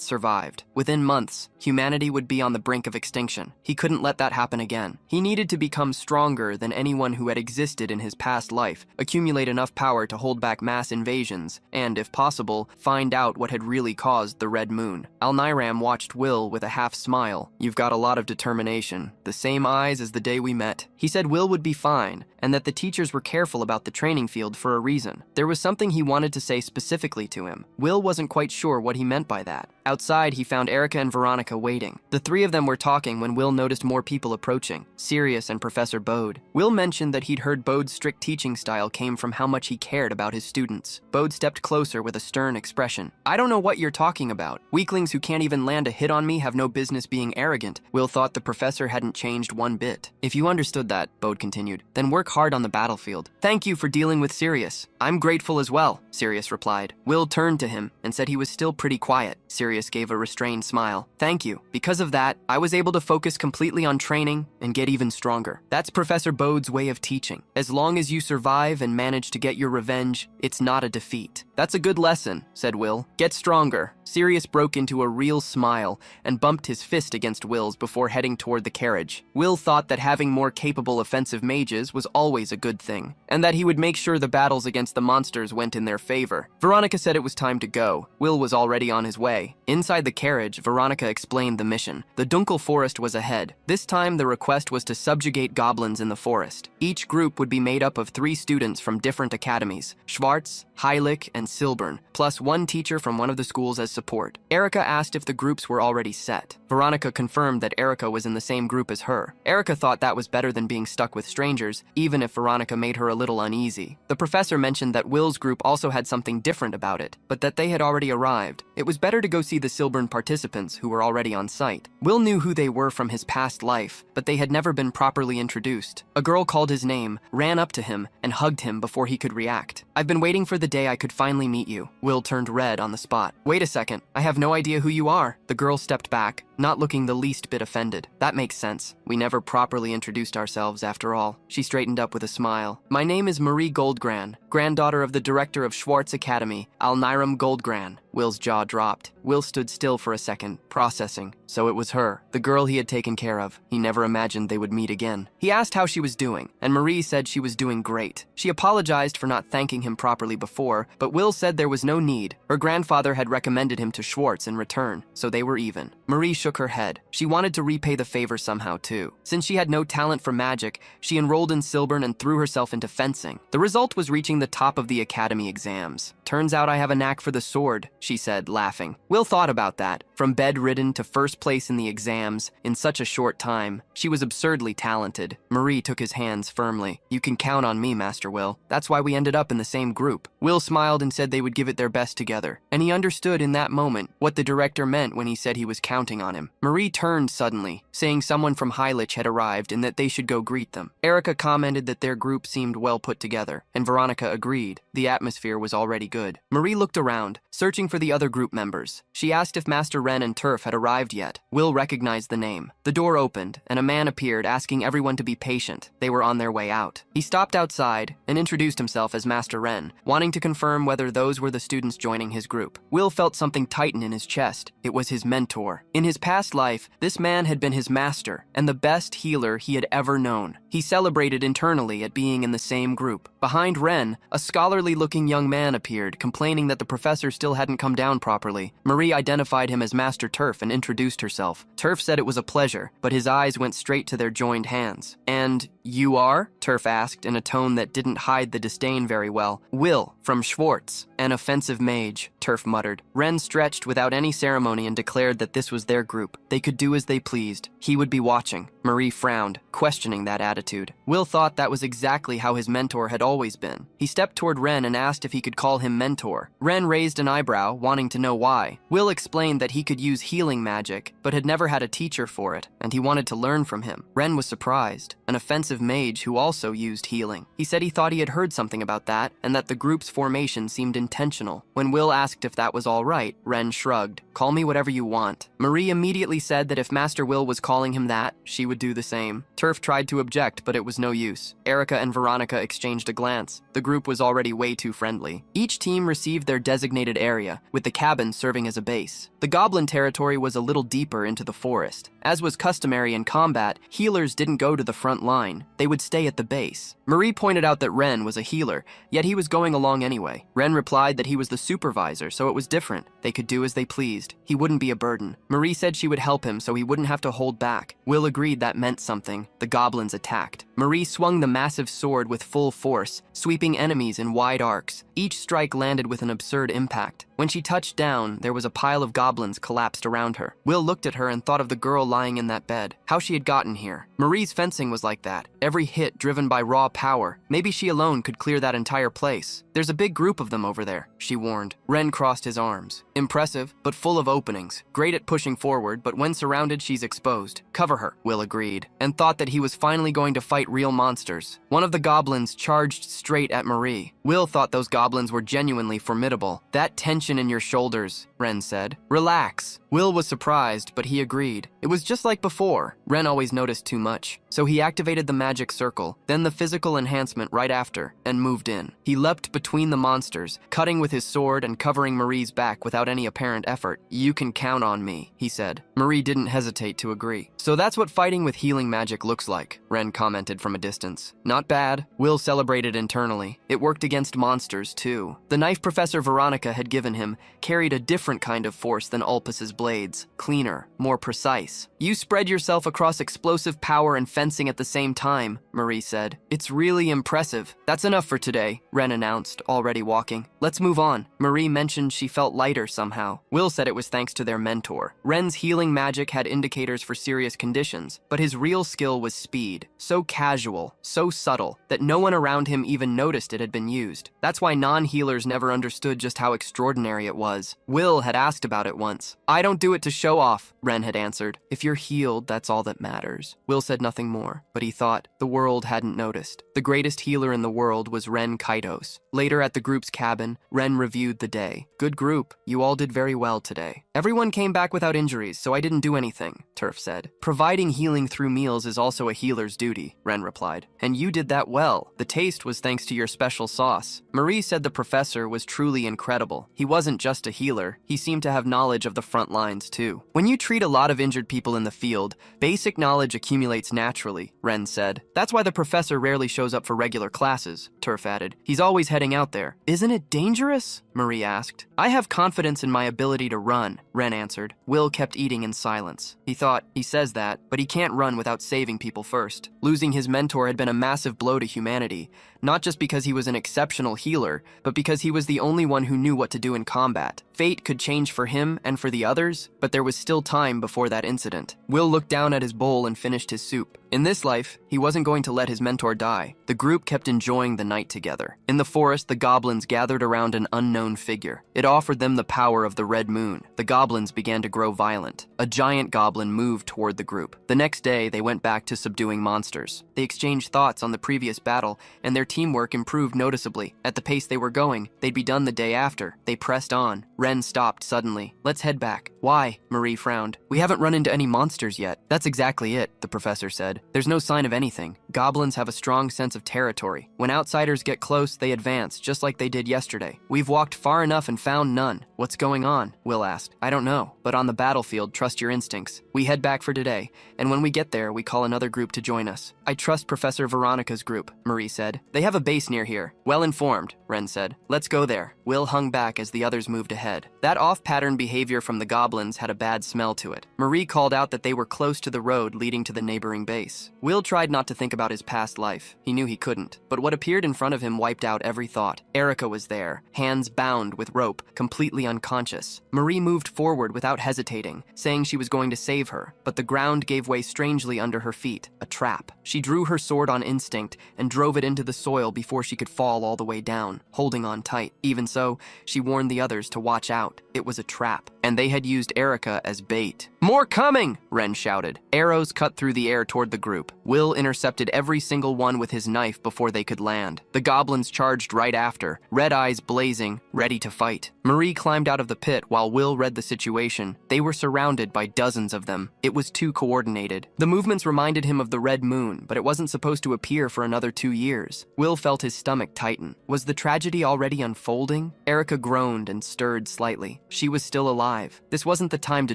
survived. Within months, humanity would be on the brink of extinction. He couldn't let that happen again. He needed to become stronger than anyone who had existed in his past life, accumulate enough power to hold back mass invasions, and, if possible, find out what had really caused the Red Moon. Alniram watched Will with a half smile. "You've got a lot of determination. The same eyes as the day we met." He said Will would be fine, and that the teachers were careful about the training field for a reason. There was something he wanted to say specifically to him. Will wasn't quite sure what he meant by that. Outside, he found Erica and Veronica waiting. The three of them were talking when Will noticed more people approaching, Sirius and Professor Bode. Will mentioned that he'd heard Bode's strict teaching style came from how much he cared about his students. Bode stepped closer with a stern expression. "I don't know what you're talking about. Weaklings who can't even land a hit on me have no business being arrogant." Will thought the professor hadn't changed one bit. "If you understood that," Bode continued, "then work hard on the battlefield. Thank you for dealing with Sirius." "I'm grateful as well," Sirius replied. Will turned to him and said he was still pretty quiet. Sirius gave a restrained smile. "Thank you. Because of that, I was able to focus completely on training and get even stronger. That's Professor Bode's way of teaching. As long as you survive and manage to get your revenge, it's not a defeat." "That's a good lesson," said Will. "Get stronger." Sirius broke into a real smile and bumped his fist against Will's before heading toward the carriage. Will thought that having more capable offensive mages was always a good thing, and that he would make sure the battles against the monsters went in their favor. Veronica said it was time to go. Will was already on his way. Inside the carriage, Veronica explained the mission. The Dunkel Forest was ahead. This time, the request was to subjugate goblins in the forest. Each group would be made up of 3 students from different academies, Schwartz, Heilig, and Silbern, plus 1 teacher from one of the schools as support. Erica asked if the groups were already set. Veronica confirmed that Erica was in the same group as her. Erica thought that was better than being stuck with strangers, even if Veronica made her a little uneasy. The professor mentioned that Will's group also had something different about it, but that they had already arrived. It was better to go see the Silburn participants who were already on site. Will knew who they were from his past life, but they had never been properly introduced. A girl called his name, ran up to him, and hugged him before he could react. "I've been waiting for the day I could finally meet you." Will turned red on the spot. "Wait a second, I have no idea who you are." The girl stepped back, not looking the least bit offended. "That makes sense. We never properly introduced ourselves after all." She straightened up with a smile. "My name is Marie Goldgran, granddaughter of the director of Schwartz Academy, Alniram Goldgran." Will's jaw dropped. Will stood still for a second, processing. So it was her, the girl he had taken care of. He never imagined they would meet again. He asked how she was doing, and Marie said she was doing great. She apologized for not thanking him properly before, but Will said there was no need. Her grandfather had recommended him to Schwartz in return, so they were even. Marie shook her head. She wanted to repay the favor somehow too. Since she had no talent for magic, she enrolled in Silburn and threw herself into fencing. The result was reaching the top of the academy exams. "Turns out I have a knack for the sword," she said, laughing. Will thought about that. From bedridden to first place in the exams in such a short time, she was absurdly talented. Marie took his hands firmly. "You can count on me, Master Will. That's why we ended up in the same group." Will smiled and said they would give it their best together. And he understood in that moment what the director meant when he said he was counting on him. Marie turned suddenly, saying someone from Hylich had arrived and that they should go greet them. Erica commented that their group seemed well put together, and Veronica agreed. The atmosphere was already good. Marie looked around, searching for the other group members. She asked if Master Ren and Turf had arrived yet. Will recognized the name. The door opened, and a man appeared asking everyone to be patient. They were on their way out. He stopped outside and introduced himself as Master Ren, wanting to confirm whether those were the students joining his group. Will felt something tighten in his chest. It was his mentor. In his past life, this man had been his master and the best healer he had ever known. He celebrated internally at being in the same group. Behind Ren, a scholarly-looking young man appeared, complaining that the professor still hadn't come down properly. Marie identified him as Master Turf and introduced herself. Turf said it was a pleasure, but his eyes went straight to their joined hands. "And you are?" Turf asked in a tone that didn't hide the disdain very well. "Will, from Schwartz." "An offensive mage," Turf muttered. Ren stretched without any ceremony and declared that this was their group. They could do as they pleased. He would be watching. Marie frowned, questioning that attitude. Will thought that was exactly how his mentor had always been. He stepped toward Ren and asked if he could call him mentor. Ren raised an eyebrow, wanting to know why. Will explained that he could use healing magic, but had never had a teacher for it, and he wanted to learn from him. Ren was surprised. An offensive mage who also used healing. He said he thought he had heard something about that, and that the group's formation seemed intentional. When Will asked if that was all right, Ren shrugged. "Call me whatever you want." Marie immediately said that if Master Will was calling him that, she would do the same. Turf tried to object, but it was no use. Erica and Veronica exchanged a glance. The group was already way too friendly. Each team received their designated area, with the cabin serving as a base. The goblin territory was a little deeper into the forest. As was customary in combat, healers didn't go to the front line. They would stay at the base. Marie pointed out that Ren was a healer, yet he was going along anyway. Ren replied that he was the supervisor, so it was different. They could do as they pleased. He wouldn't be a burden. Marie said she would help him so he wouldn't have to hold back. Will agreed that meant something. The goblins attacked. Marie swung the massive sword with full force, sweeping enemies in wide arcs. Each strike landed with an absurd impact. When she touched down, there was a pile of goblins collapsed around her. Will looked at her and thought of the girl lying in that bed. How she had gotten here. Marie's fencing was like that. Every hit driven by raw power. Maybe she alone could clear that entire place. "There's a big group of them over there," she warned. Ren crossed his arms. "Impressive, but full of openings. Great at pushing forward, but when surrounded, she's exposed." "Cover her," Will agreed, and thought that he was finally going to fight real monsters. One of the goblins charged straight at Marie. Will thought those goblins were genuinely formidable. "That tension in your shoulders," Ren said. "Relax." Will was surprised, but he agreed. It was just like before. Ren always noticed too much. So he activated the magic circle, then the physical enhancement right after, and moved in. He leapt between the monsters, cutting with his sword and covering Marie's back without any apparent effort. "You can count on me," he said. Marie didn't hesitate to agree. "So that's what fighting with healing magic looks like," Ren commented from a distance. "Not bad." Will celebrated internally. It worked against monsters, too. The knife Professor Veronica had given him carried a different kind of force than Ulpus's blades, cleaner, more precise. You spread yourself across explosive power and fencing at the same time, Marie said. It's really impressive. That's enough for today, Ren announced, already walking. Let's move on. Marie mentioned she felt lighter somehow. Will said it was thanks to their mentor. Ren's healing magic had indicators for serious conditions, but his real skill was speed. So casual, so subtle, that no one around him even noticed it had been used. That's why non-healers never understood just how extraordinary it was. Will had asked about it once. I don't do it to show off, Ren had answered. If you're healed, that's all that matters. Will said nothing more, but he thought the world hadn't noticed. The greatest healer in the world was Ren Kaitos. Later at the group's cabin, Ren reviewed the day. Good group, you all did very well today. Everyone came back without injuries, so I didn't do anything, Turf said. Providing healing through meals is also a healer's duty, Ren replied. And you did that well. The taste was thanks to your special sauce. Marie said the professor was truly incredible. He wasn't just a healer, he seemed to have knowledge of the front lines too. When you treat a lot of injured people in the field, basic knowledge accumulates naturally, Ren said. That's why the professor rarely shows up for regular classes, Turf added. He's always heading out there. Isn't it dangerous? Marie asked. I have confidence in my ability to run, Ren answered. Will kept eating in silence. He thought, he says that, but he can't run without saving people first. Losing his mentor had been a massive blow to humanity, not just because he was an exceptional healer, but because he was the only one who knew what to do in combat. Fate could change for him and for the others, but there was still time before that incident. Will looked down at his bowl and finished his soup. In this life, he wasn't going to let his mentor die. The group kept enjoying the night together. In the forest, the goblins gathered around an unknown figure. It offered them the power of the red moon. The goblins began to grow violent. A giant goblin moved toward the group. The next day, they went back to subduing monsters. They exchanged thoughts on the previous battle, and their teamwork improved noticeably. At the pace they were going, they'd be done the day after. They pressed on. Ren stopped suddenly. Let's head back. Why? Marie frowned. We haven't run into any monsters yet. That's exactly it, the professor said. There's no sign of anything. Goblins have a strong sense of territory. When outsiders get close, they advance, just like they did yesterday. We've walked far enough and found none. What's going on? Will asked. I don't know, but on the battlefield, trust your instincts. We head back for today, and when we get there, we call another group to join us. I trust Professor Veronica's group, Marie said. They have a base near here. Well informed, Ren said. Let's go there. Will hung back as the others moved ahead. That off-pattern behavior from the goblins had a bad smell to it. Marie called out that they were close to the road leading to the neighboring base. Will tried not to think about his past life. He knew he couldn't. But what appeared in front of him wiped out every thought. Erica was there, hands bound with rope, completely unconscious. Marie moved forward without hesitating, saying she was going to save her, but the ground gave way strangely under her feet, a trap. She drew her sword on instinct and drove it into the soil before she could fall all the way down, holding on tight. Even so, she warned the others to watch out. It was a trap, and they had used Erica as bait. More coming! Ren shouted. Arrows cut through the air toward the group. Will intercepted every single one with his knife before they could land. The goblins charged right after, red eyes blazing, ready to fight. Marie climbed out of the pit while Will read the situation. They were surrounded by dozens of them. It was too coordinated. The movements reminded him of the red moon, but it wasn't supposed to appear for another 2 years. Will felt his stomach tighten. Was the tragedy already unfolding? Erica groaned and stirred slightly. She was still alive. This wasn't the time to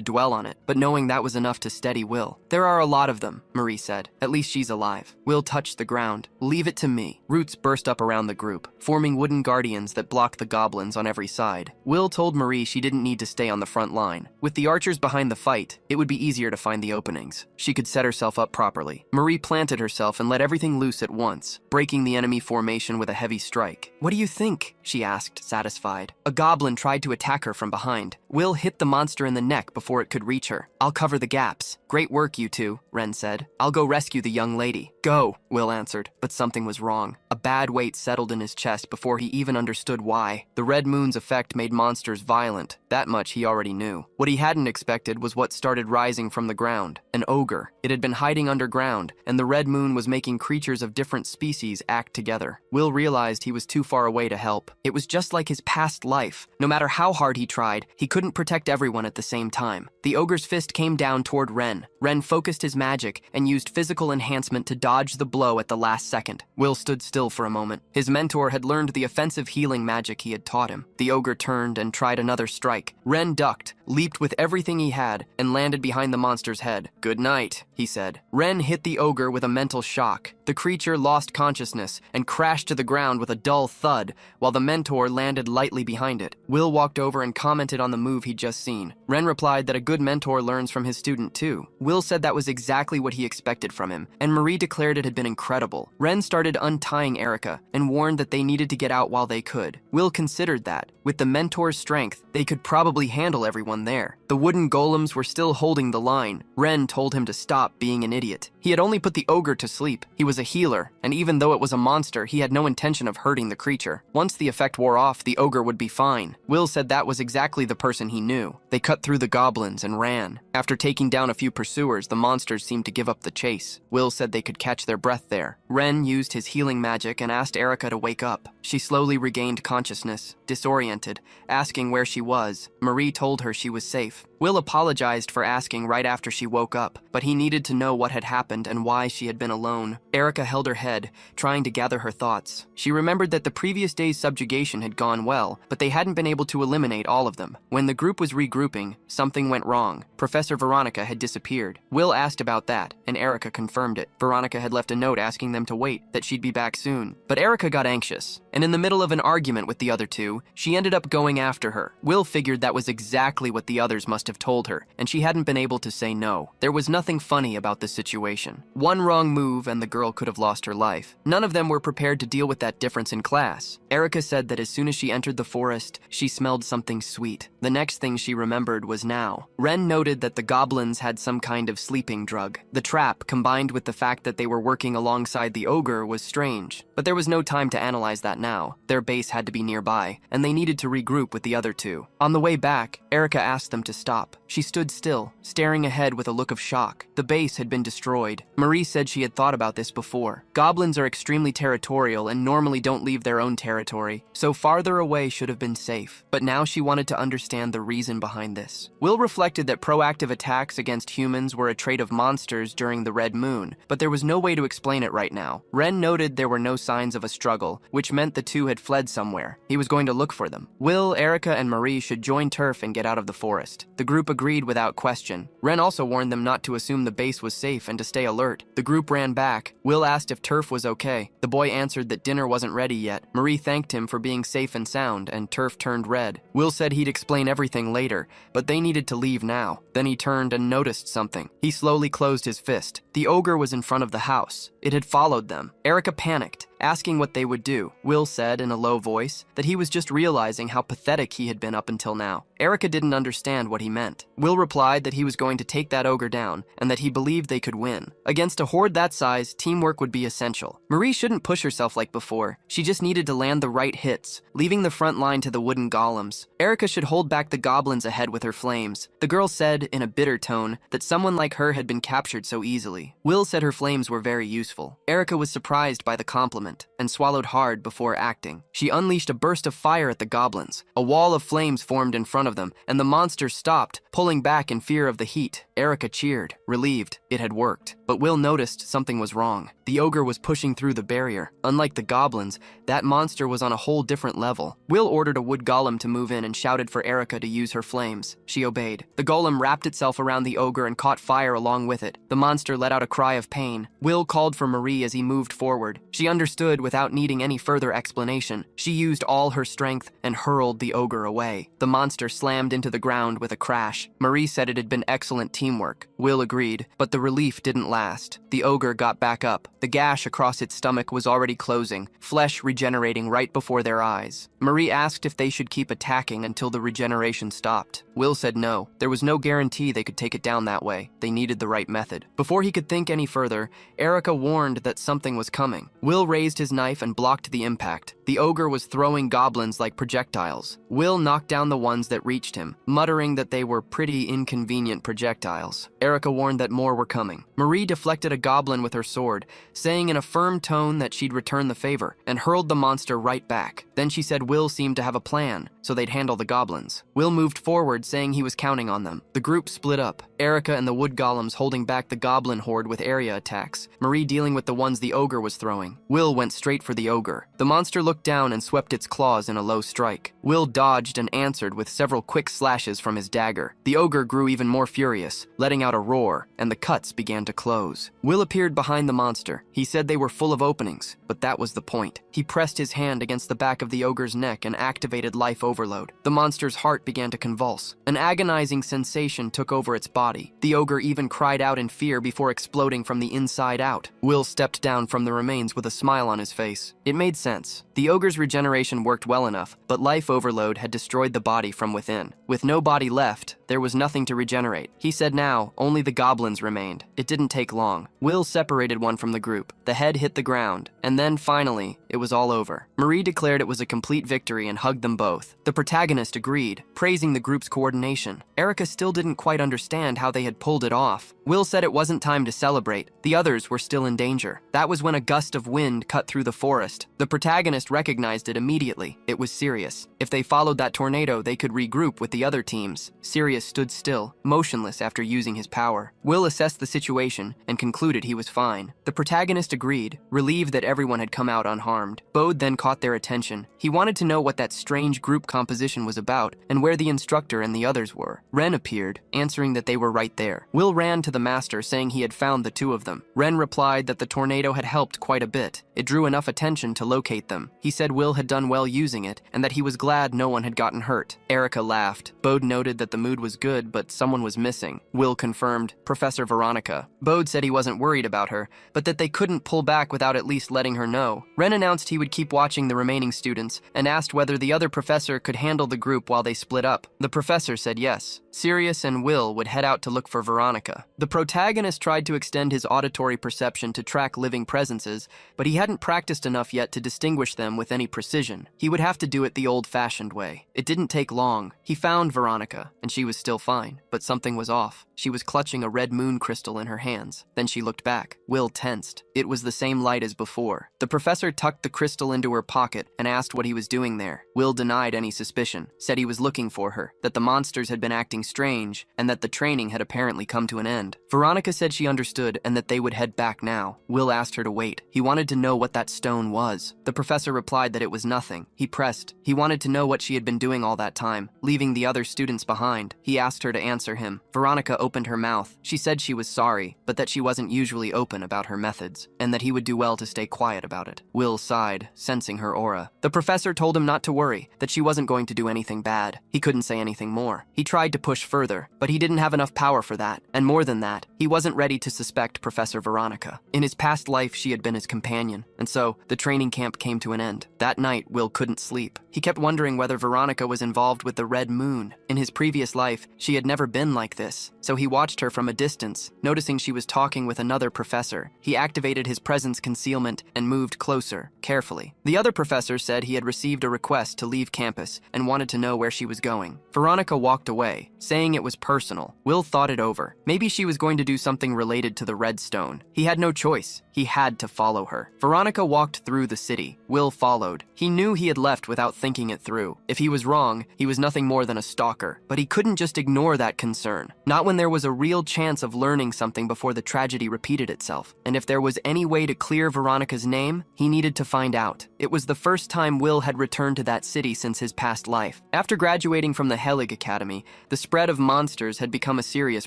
dwell on it, but knowing that was enough to steady Will. There are a lot of them, Marie said. At least she's alive. Will touched the ground. Leave it to me. Roots burst up around the group, forming wooden guardians that blocked the goblins on every side. Will told Marie she didn't need to stay on the front line. With the archers behind the fight, it would be easier to find the openings. She could set herself up properly. Marie planted herself and let everything loose at once, breaking the enemy formation with a heavy strike. What do you think? She asked, satisfied. A goblin tried to attack her from behind. Will hit the monster in the neck before it could reach her. I'll cover the gaps. Great work, you two, Ren said. I'll go rescue the young lady. Go, Will answered, but something was wrong. A bad weight settled in his chest before he even understood why. The red moon's effect made monsters violent. That much he already knew. What he hadn't expected was what started rising from the ground. An ogre. It had been hiding underground, and the red moon was making creatures of different species act together. Will realized he was too far away to help. It was just like his past life. No matter how hard he tried, he couldn't protect everyone at the same time. The ogre's fist came down toward Ren. Ren focused his magic and used physical enhancement to dodge the blow at the last second. Will stood still for a moment. His mentor had learned the offensive healing magic he had taught him. The ogre turned and tried another strike. Ren ducked, leaped with everything he had, and landed behind the monster's head. Good night, he said. Ren hit the ogre with a mental shock. The creature lost consciousness and crashed to the ground with a dull thud, while the mentor landed lightly behind it. Will walked over and commented on the move he just just seen. Ren replied that a good mentor learns from his student too. Will said that was exactly what he expected from him, and Marie declared it had been incredible. Ren started untying Erica and warned that they needed to get out while they could. Will considered that, with the mentor's strength, they could probably handle everyone there. The wooden golems were still holding the line. Ren told him to stop being an idiot. He had only put the ogre to sleep. He was a healer, and even though it was a monster, he had no intention of hurting the creature. Once the effect wore off, the ogre would be fine. Will said that was exactly the person he knew. They cut through the goblins and ran. After taking down a few pursuers, the monsters seemed to give up the chase. Will said they could catch their breath there. Ren used his healing magic and asked Erica to wake up. She slowly regained consciousness, disoriented, asking where she was. Marie told her she was safe. Will apologized for asking right after she woke up, but he needed to know what had happened and why she had been alone. Erica held her head, trying to gather her thoughts. She remembered that the previous day's subjugation had gone well, but they hadn't been able to eliminate all of them. When the group was regrouping, something went wrong. Professor Veronica had disappeared. Will asked about that, and Erica confirmed it. Veronica had left a note asking them to wait, that she'd be back soon. But Erica got anxious, and in the middle of an argument with the other two, she ended up going after her. Will figured that was exactly what the others must have told her, and she hadn't been able to say no. There was nothing funny about the situation. One wrong move and the girl could have lost her life. None of them were prepared to deal with that difference in class. Erica said that as soon as she entered the forest, she smelled something sweet. The next thing she remembered was now. Ren noted that the goblins had some kind of sleeping drug. The trap, combined with the fact that they were working alongside the ogre, was strange. But there was no time to analyze that now. Their base had to be nearby, and they needed to regroup with the other two. On the way back, Erica asked them to stop. She stood still, staring ahead with a look of shock. The base had been destroyed. Marie said she had thought about this before. Goblins are extremely territorial and normally don't leave their own territory, so farther away should have been safe. But now she wanted to understand the reason behind this. Will reflected that proactive attacks against humans were a trait of monsters during the Red Moon, but there was no way to explain it right now. Ren noted there were no signs of a struggle, which meant the two had fled somewhere. He was going to look for them. Will, Erica, and Marie should join Turf and get out of the forest. The group agreed without question. Ren also warned them not to assume the base was safe and to stay alert. The group ran back. Will asked if Turf was okay. The boy answered that dinner wasn't ready yet. Marie thanked him for being safe and sound, and Turf turned red. Will said he'd explain everything later, but they needed to leave now. Then he turned and noticed something. He slowly closed his fist. The ogre was in front of the house. It had followed them. Erica panicked, asking what they would do. Will said in a low voice that he was just realizing how pathetic he had been up until now. Erica didn't understand what he meant. Will replied that he was going to take that ogre down and that he believed they could win. Against a horde that size, teamwork would be essential. Marie shouldn't push herself like before. She just needed to land the right hits, leaving the front line to the wooden golems. Erica should hold back the goblins ahead with her flames. The girl said in a bitter tone that someone like her had been captured so easily. Will said her flames were very useful. Erica was surprised by the compliment and swallowed hard before acting. She unleashed a burst of fire at the goblins. A wall of flames formed in front of them, and the monsters stopped, pulling back in fear of the heat. Erica cheered, relieved. It had worked. But Will noticed something was wrong. The ogre was pushing through the barrier. Unlike the goblins, that monster was on a whole different level. Will ordered a wood golem to move in and shouted for Erica to use her flames. She obeyed. The golem wrapped itself around the ogre and caught fire along with it. The monster let out a cry of pain. Will called for Marie as he moved forward. She understood without needing any further explanation. She used all her strength and hurled the ogre away. The monster slammed into the ground with a crash. Marie said it had been excellent teamwork. Will agreed, but the relief didn't last. The ogre got back up. The gash across its stomach was already closing, flesh regenerating right before their eyes. Marie asked if they should keep attacking until the regeneration stopped. Will said no. There was no guarantee they could take it down that way. They needed the right method. Before he could think any further, Erica warned that something was coming. Will raised his knife and blocked the impact. The ogre was throwing goblins like projectiles. Will knocked down the ones that reached him, muttering that they were pretty inconvenient projectiles. Erica warned that more were coming. Marie deflected a goblin with her sword, saying in a firm tone that she'd return the favor, and hurled the monster right back. Then she said Will seemed to have a plan, so they'd handle the goblins. Will moved forward, saying he was counting on them. The group split up, Erica and the wood golems holding back the goblin horde with area attacks, Marie dealing with the ones the ogre was throwing. Will went straight for the ogre. The monster looked down and swept its claws in a low strike. Will dodged and answered with several quick slashes from his dagger. The ogre grew even more furious, letting out a roar, and the cuts began to close. Will appeared behind the monster. He said they were full of openings, but that was the point. He pressed his hand against the back of the ogre's neck and activated life over overload. The monster's heart began to convulse. An agonizing sensation took over its body. The ogre even cried out in fear before exploding from the inside out. Will stepped down from the remains with a smile on his face. It made sense. The ogre's regeneration worked well enough, but life overload had destroyed the body from within. With no body left, there was nothing to regenerate. He said now, only the goblins remained. It didn't take long. Will separated one from the group. The head hit the ground, and then finally, it was all over. Marie declared it was a complete victory and hugged them both. The protagonist agreed, praising the group's coordination. Erica still didn't quite understand how they had pulled it off. Will said it wasn't time to celebrate. The others were still in danger. That was when a gust of wind cut through the forest. The protagonist recognized it immediately. It was Sirius. If they followed that tornado, they could regroup with the other teams. Sirius stood still, motionless after using his power. Will assessed the situation and concluded he was fine. The protagonist agreed, relieved that everyone had come out unharmed. Bode then caught their attention. He wanted to know what that strange group composition was about and where the instructor and the others were. Ren appeared, answering that they were right there. Will ran to the master, saying he had found the two of them. Ren replied that the tornado had helped quite a bit. It drew enough attention to locate them. He said Will had done well using it and that he was glad no one had gotten hurt. Erica laughed. Bode noted that the mood was good, but someone was missing. Will confirmed, Professor Veronica. Bode said he wasn't worried about her, but that they couldn't pull back without at least letting her know. Ren announced he would keep watching the remaining students and asked whether the other professor could handle the group while they split up. The professor said yes. Sirius and Will would head out to look for Veronica. The protagonist tried to extend his auditory perception to track living presences, but he hadn't practiced enough yet to distinguish them with any precision. He would have to do it the old-fashioned way. It didn't take long. He found Veronica, and she was still fine, but something was off. She was clutching a red moon crystal in her hands. Then she looked back. Will tensed. It was the same light as before. The professor tucked the crystal into her pocket and asked what he was doing there. Will denied any suspicion, said he was looking for her, that the monsters had been acting strange, and that the training had apparently come to an end. Veronica said she understood and that they would head back now. Will asked her to wait. He wanted to know what that stone was. The professor replied that it was nothing. He pressed. He wanted to know what she had been doing all that time, leaving the other students behind. He asked her to answer him. Veronica opened her mouth. She said she was sorry, but that she wasn't usually open about her methods, and that he would do well to stay quiet about it. Will sighed, sensing her aura. The professor told him not to worry, that she wasn't going to do anything bad. He couldn't say anything more. He tried to push further, but he didn't have enough power for that, and more than that, he wasn't ready to suspect Professor Veronica. In his past life, she had been his companion, and so the training camp came to an end. That night, Will couldn't sleep. He kept wondering whether Veronica was involved with the Red Moon. In his previous life, she had never been like this, so he watched her from a distance, noticing she was talking with another professor. He activated his presence concealment and moved closer, carefully. The other professor said he had received a request to leave campus and wanted to know where she was going. Veronica walked away, saying it was personal. Will thought it over. Maybe she was going to do something related to the Red Stone. He had no choice. He had to follow her. Veronica walked through the city. Will followed. He knew he had left without thinking it through. If he was wrong, he was nothing more than a stalker. But he couldn't just ignore that concern. Not when there was a real chance of learning something before the tragedy repeated itself. And if there was any way to clear Veronica's name, he needed to find out. It was the first time Will had returned to that city since his past life. After graduating from the Helig Academy, the spread of monsters had become a serious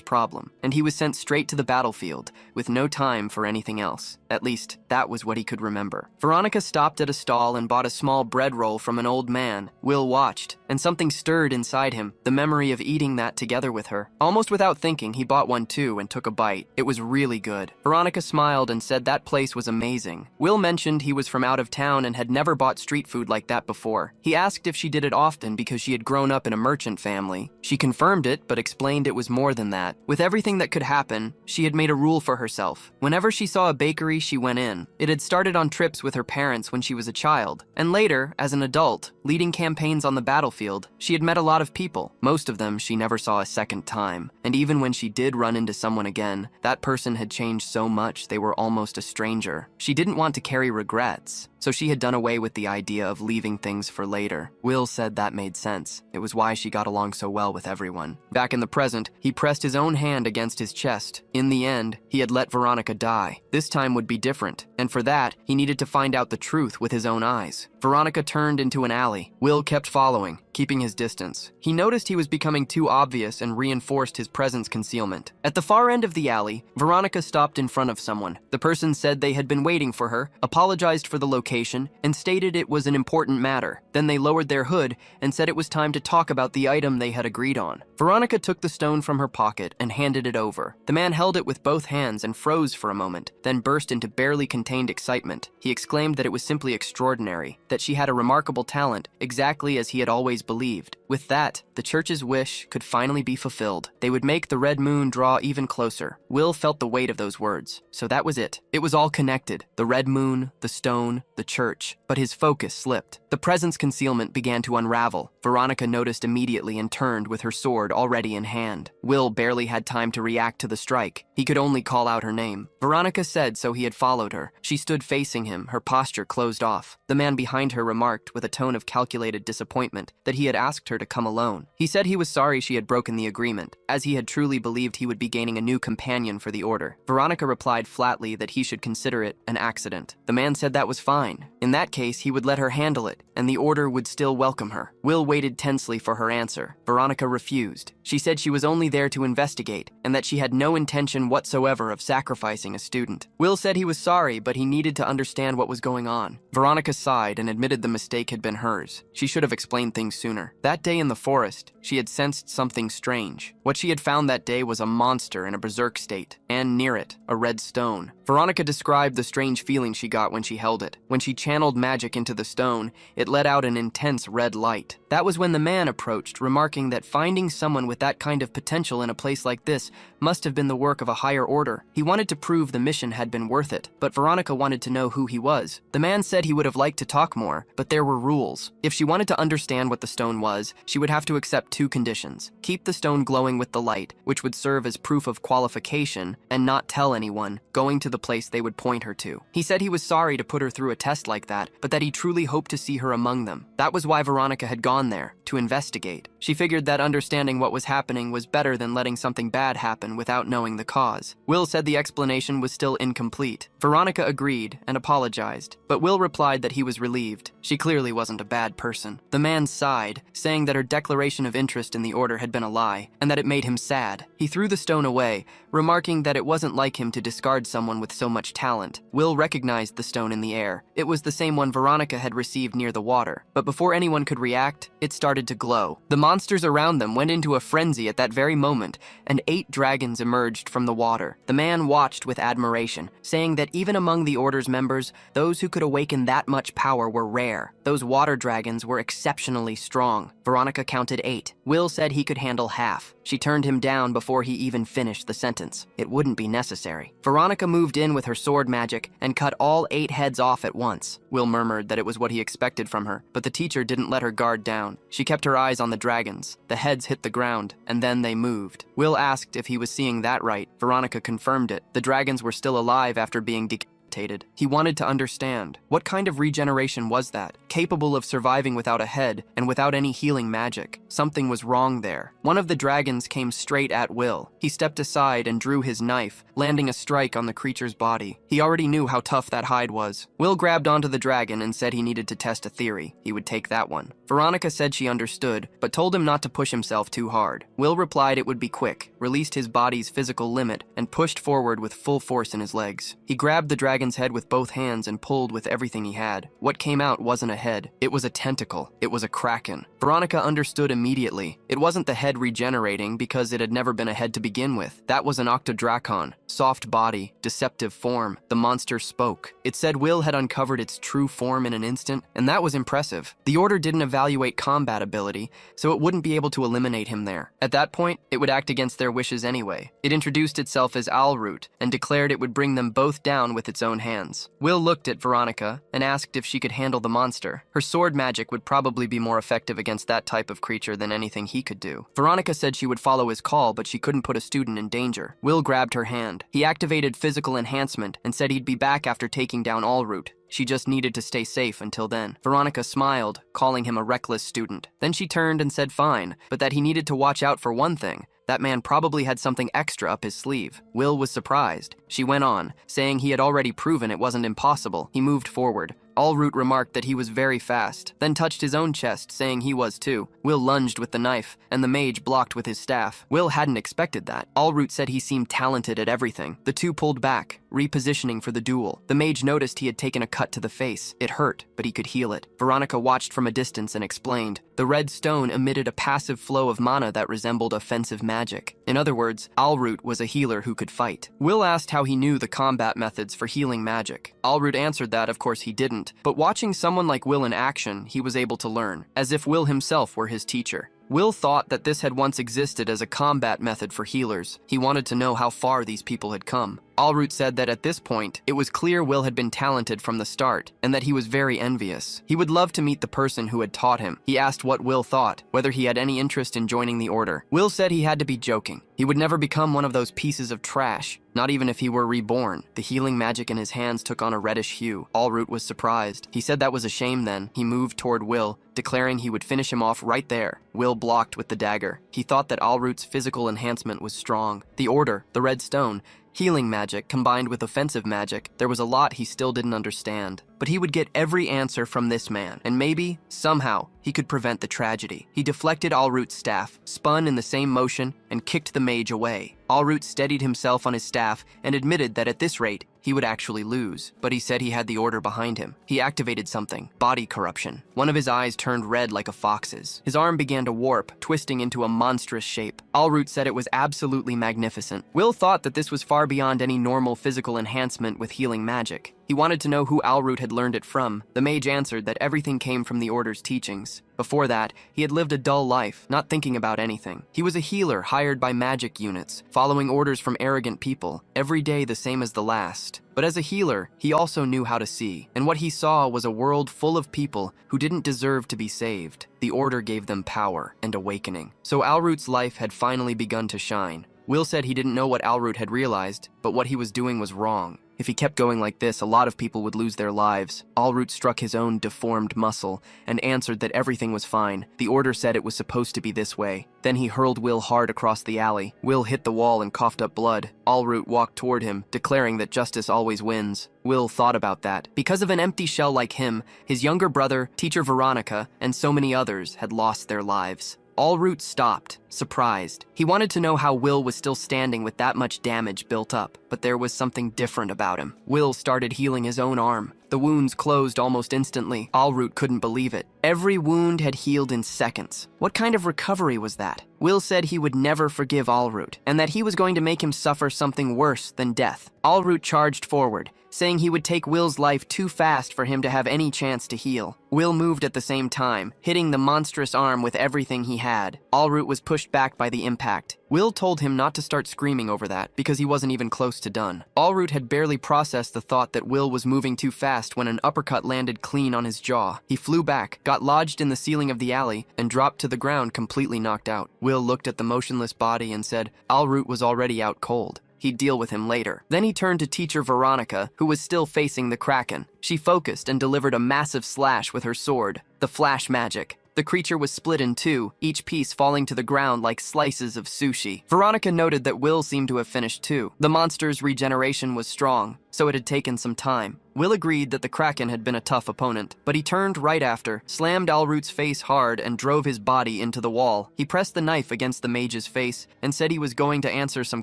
problem, and he was sent straight to the battlefield, with no time for anything else. At least, that was what he could remember. Veronica stopped at a stall and bought a small bread roll from an old man. Will watched, and something stirred inside him, the memory of eating that together with her. Almost without thinking, he bought one too and took a bite. It was really good. Veronica smiled and said that place was amazing. Will mentioned he was from out of town and had never bought street food like that before. He asked if she did it often because she had grown up in a merchant family. She confirmed it, but explained it was more than that. With everything that could happen, she had made a rule for herself. Whenever she saw a bakery, she went in. It had started on trips with her parents when she was a child, and later, as an adult, leading campaigns on the battlefield, she had met a lot of people. Most of them she never saw a second time, and even when she did run into someone again, that person had changed so much they were almost a stranger. She didn't want to carry regrets, so she had done away with the idea of leaving things for later. Will said that made sense. It was why she got along so well with everyone. Back in the present, he pressed his own hand against his chest. In the end, he had let Veronica die. This time would be different, and for that, he needed to find out the truth with his own eyes. Veronica turned into an alley. Will kept following, keeping his distance. He noticed he was becoming too obvious and reinforced his presence concealment. At the far end of the alley, Veronica stopped in front of someone. The person said they had been waiting for her, apologized for the location, and stated it was an important matter. Then they lowered their hood and said it was time to talk about the item they had agreed on. Veronica took the stone from her pocket and handed it over. The man held it with both hands and froze for a moment, then burst into barely contained excitement. He exclaimed that it was simply extraordinary, that she had a remarkable talent, exactly as he had always believed. With that, the church's wish could finally be fulfilled. They would make the red moon draw even closer. Will felt the weight of those words. So that was it. It was all connected. The red moon, the stone, the church. But his focus slipped. The presence concealment began to unravel. Veronica noticed immediately and turned with her sword already in hand. Will barely had time to react to the strike. He could only call out her name. Veronica said so he had followed her. She stood facing him, her posture closed off. The man behind her remarked with a tone of calculated disappointment that he had asked her to come alone. He said he was sorry she had broken the agreement, as he had truly believed he would be gaining a new companion for the order. Veronica replied flatly that he should consider it an accident. The man said that was fine. In that case, he would let her handle it, and the order would still welcome her. Will waited tensely for her answer. Veronica refused. She said she was only there to investigate, and that she had no intention whatsoever of sacrificing a student. Will said he was sorry, but he needed to understand what was going on. Veronica sighed and admitted the mistake had been hers. She should have explained things sooner. That day in the forest, she had sensed something strange. What she had found that day was a monster in a berserk state, and near it, a red stone. Veronica described the strange feeling she got when she held it. When she channeled magic into the stone, it let out an intense red light. That was when the man approached, remarking that finding someone with that kind of potential in a place like this must have been the work of a higher order. He wanted to prove the mission had been worth it, but Veronica wanted to know who he was. The man said he would have liked to talk more, but there were rules. If she wanted to understand what the stone was, she would have to accept two conditions. Keep the stone glowing with the light, which would serve as proof of qualification, and not tell anyone, going to the place they would point her to. He said he was sorry to put her through a test like that, but that he truly hoped to see her among them. That was why Veronica had gone there, to investigate. She figured that understanding what was happening was better than letting something bad happen without knowing the cause. Will said the explanation was still incomplete. Veronica agreed and apologized, but Will replied that he was relieved. She clearly wasn't a bad person. The man sighed, saying that her declaration of interest in the order had been a lie, and that it made him sad. He threw the stone away, remarking that it wasn't like him to discard someone with so much talent. Will recognized the stone in the air. It was the same one Veronica had received near the water, but before anyone could react, it started to glow. The monsters around them went into a frenzy at that very moment, and 8 dragons emerged from the water. The man watched with admiration, saying that even among the Order's members, those who could awaken that much power were rare. Those water dragons were exceptionally strong. Veronica counted 8. Will said he could handle half. She turned him down before he even finished the sentence. It wouldn't be necessary. Veronica moved in with her sword magic and cut all 8 heads off at once. Will murmured that it was what he expected from her, but the teacher didn't let her guard down. She kept her eyes on the dragons. The heads hit the ground, and then they moved. Will asked if he was seeing that right. Veronica confirmed it. The dragons were still alive after being decapitated. He wanted to understand. What kind of regeneration was that? Capable of surviving without a head and without any healing magic. Something was wrong there. One of the dragons came straight at Will. He stepped aside and drew his knife, landing a strike on the creature's body. He already knew how tough that hide was. Will grabbed onto the dragon and said he needed to test a theory. He would take that one. Veronica said she understood, but told him not to push himself too hard. Will replied it would be quick, released his body's physical limit, and pushed forward with full force in his legs. He grabbed the dragon's head with both hands and pulled with everything he had. What came out wasn't a head. It was a tentacle. It was a kraken. Veronica understood immediately. It wasn't the head regenerating because it had never been a head to begin with. That was an octodrakon. Soft body, deceptive form. The monster spoke. It said Will had uncovered its true form in an instant, and that was impressive. The order didn't evaluate combat ability, so it wouldn't be able to eliminate him there. At that point, it would act against their wishes anyway. It introduced itself as Alroot and declared it would bring them both down with its own hands. Will looked at Veronica and asked if she could handle the monster. Her sword magic would probably be more effective against that type of creature than anything he could do. Veronica said she would follow his call, but she couldn't put a student in danger. Will grabbed her hand. He activated physical enhancement and said he'd be back after taking down Alroot. She just needed to stay safe until then. Veronica smiled, calling him a reckless student. Then she turned and said fine, but that he needed to watch out for one thing. That man probably had something extra up his sleeve. Will was surprised. She went on, saying he had already proven it wasn't impossible. He moved forward. Allroot remarked that he was very fast, then touched his own chest, saying he was too. Will lunged with the knife, and the mage blocked with his staff. Will hadn't expected that. Allroot said he seemed talented at everything. The two pulled back, repositioning for the duel. The mage noticed he had taken a cut to the face. It hurt, but he could heal it. Veronica watched from a distance and explained. The red stone emitted a passive flow of mana that resembled offensive magic. In other words, Allroot was a healer who could fight. Will asked how he knew the combat methods for healing magic. Allroot answered that, of course, he didn't. But watching someone like Will in action, he was able to learn, as if Will himself were his teacher. Will thought that this had once existed as a combat method for healers. He wanted to know how far these people had come. Allroot said that at this point, it was clear Will had been talented from the start, and that he was very envious. He would love to meet the person who had taught him. He asked what Will thought, whether he had any interest in joining the order. Will said he had to be joking. He would never become one of those pieces of trash, not even if he were reborn. The healing magic in his hands took on a reddish hue. Allroot was surprised. He said that was a shame then. He moved toward Will, declaring he would finish him off right there. Will blocked with the dagger. He thought that Allroot's physical enhancement was strong. The order, the red stone, healing magic combined with offensive magic, there was a lot he still didn't understand. But he would get every answer from this man, and maybe, somehow, he could prevent the tragedy. He deflected Allroot's staff, spun in the same motion, and kicked the mage away. Allroot steadied himself on his staff and admitted that at this rate, he would actually lose. But he said he had the order behind him. He activated something, body corruption. One of his eyes turned red like a fox's. His arm began to warp, twisting into a monstrous shape. Allroot said it was absolutely magnificent. Will thought that this was far beyond any normal physical enhancement with healing magic. He wanted to know who Allroot had learned it from. The mage answered that everything came from the Order's teachings. Before that, he had lived a dull life, not thinking about anything. He was a healer hired by magic units, following orders from arrogant people, every day the same as the last. But as a healer, he also knew how to see, and what he saw was a world full of people who didn't deserve to be saved. The Order gave them power and awakening. So Allroot's life had finally begun to shine. Will said he didn't know what Allroot had realized, but what he was doing was wrong. If he kept going like this, a lot of people would lose their lives. Allroot struck his own deformed muscle and answered that everything was fine. The Order said it was supposed to be this way. Then he hurled Will hard across the alley. Will hit the wall and coughed up blood. Allroot walked toward him, declaring that justice always wins. Will thought about that. Because of an empty shell like him, his younger brother, teacher Veronica, and so many others had lost their lives. Allroot stopped, surprised. He wanted to know how Will was still standing with that much damage built up, but there was something different about him. Will started healing his own arm. The wounds closed almost instantly. Allroot couldn't believe it. Every wound had healed in seconds. What kind of recovery was that? Will said he would never forgive Allroot, and that he was going to make him suffer something worse than death. Allroot charged forward, saying he would take Will's life too fast for him to have any chance to heal. Will moved at the same time, hitting the monstrous arm with everything he had. Allroot was pushed back by the impact. Will told him not to start screaming over that, because he wasn't even close to done. Allroot had barely processed the thought that Will was moving too fast when an uppercut landed clean on his jaw. He flew back, got lodged in the ceiling of the alley, and dropped to the ground completely knocked out. Will looked at the motionless body and said Allroot was already out cold. He'd deal with him later. Then he turned to teacher Veronica, who was still facing the Kraken. She focused and delivered a massive slash with her sword, the flash magic. The creature was split in two, each piece falling to the ground like slices of sushi. Veronica noted that Will seemed to have finished too. The monster's regeneration was strong, so it had taken some time. Will agreed that the Kraken had been a tough opponent, but he turned right after, slammed Allroot's face hard, and drove his body into the wall. He pressed the knife against the mage's face and said he was going to answer some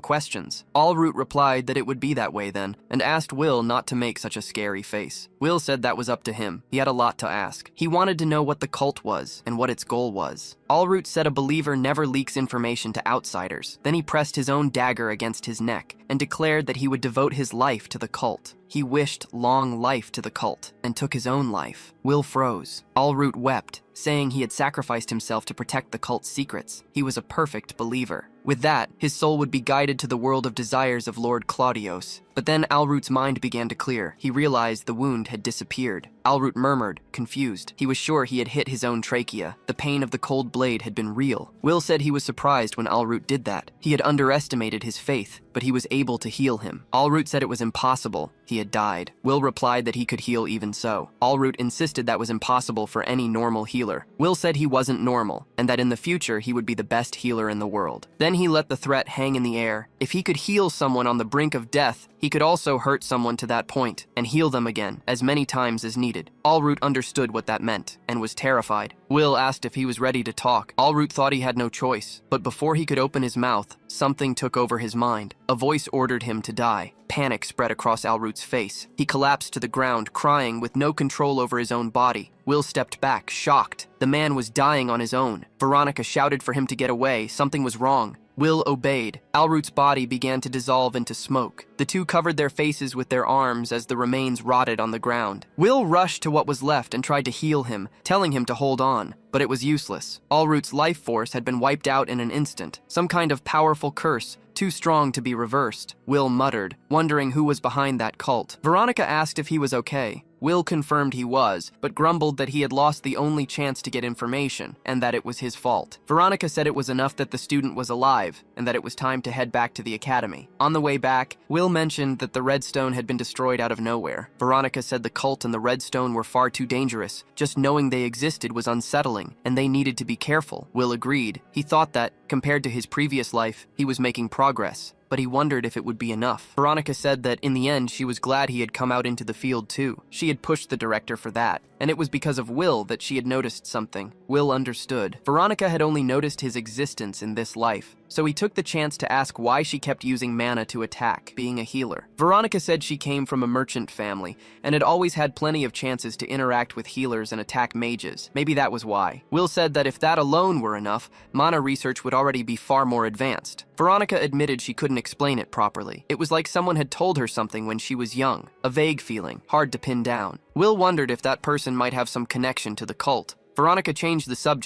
questions. Allroot replied that it would be that way then, and asked Will not to make such a scary face. Will said that was up to him. He had a lot to ask. He wanted to know what the cult was and what its goal was. Allroot said a believer never leaks information to outsiders. Then he pressed his own dagger against his neck and declared that he would devote his life to the cult. He wished long life to the cult and took his own life. Will froze. Allroot wept, saying he had sacrificed himself to protect the cult's secrets. He was a perfect believer. With that, his soul would be guided to the world of desires of Lord Claudios. But then Allroot's mind began to clear. He realized the wound had disappeared. Allroot murmured, confused. He was sure he had hit his own trachea. The pain of the cold blade had been real. Will said he was surprised when Allroot did that. He had underestimated his faith, but he was able to heal him. Allroot said it was impossible. He he had died. Will replied that he could heal even so. Allroot insisted that was impossible for any normal healer. Will said he wasn't normal, and that in the future he would be the best healer in the world. Then he let the threat hang in the air. If he could heal someone on the brink of death, he could also hurt someone to that point and heal them again as many times as needed. Allroot understood what that meant and was terrified. Will asked if he was ready to talk. Allroot thought he had no choice, but before he could open his mouth, something took over his mind. A voice ordered him to die. Panic spread across Allroot's face. He collapsed to the ground, crying with no control over his own body. Will stepped back, shocked. The man was dying on his own. Veronica shouted for him to get away. Something was wrong. Will obeyed. Allroot's body began to dissolve into smoke. The two covered their faces with their arms as the remains rotted on the ground. Will rushed to what was left and tried to heal him, telling him to hold on, but it was useless. Allroot's life force had been wiped out in an instant. Some kind of powerful curse, too strong to be reversed. Will muttered, wondering who was behind that cult. Veronica asked if he was okay. Will confirmed he was, but grumbled that he had lost the only chance to get information, and that it was his fault. Veronica said it was enough that the student was alive, and that it was time to head back to the academy. On the way back, Will mentioned that the redstone had been destroyed out of nowhere. Veronica said the cult and the redstone were far too dangerous. Just knowing they existed was unsettling, and they needed to be careful. Will agreed. He thought that, compared to his previous life, he was making progress, but he wondered if it would be enough. Veronica said that in the end she was glad he had come out into the field too. She had pushed the director for that, and it was because of Will that she had noticed something. Will understood. Veronica had only noticed his existence in this life, so he took the chance to ask why she kept using mana to attack, being a healer. Veronica said she came from a merchant family, and had always had plenty of chances to interact with healers and attack mages. Maybe that was why. Will said that if that alone were enough, mana research would already be far more advanced. Veronica admitted she couldn't explain it properly. It was like someone had told her something when she was young, a vague feeling, hard to pin down. Will wondered if that person might have some connection to the cult. Veronica changed the subject.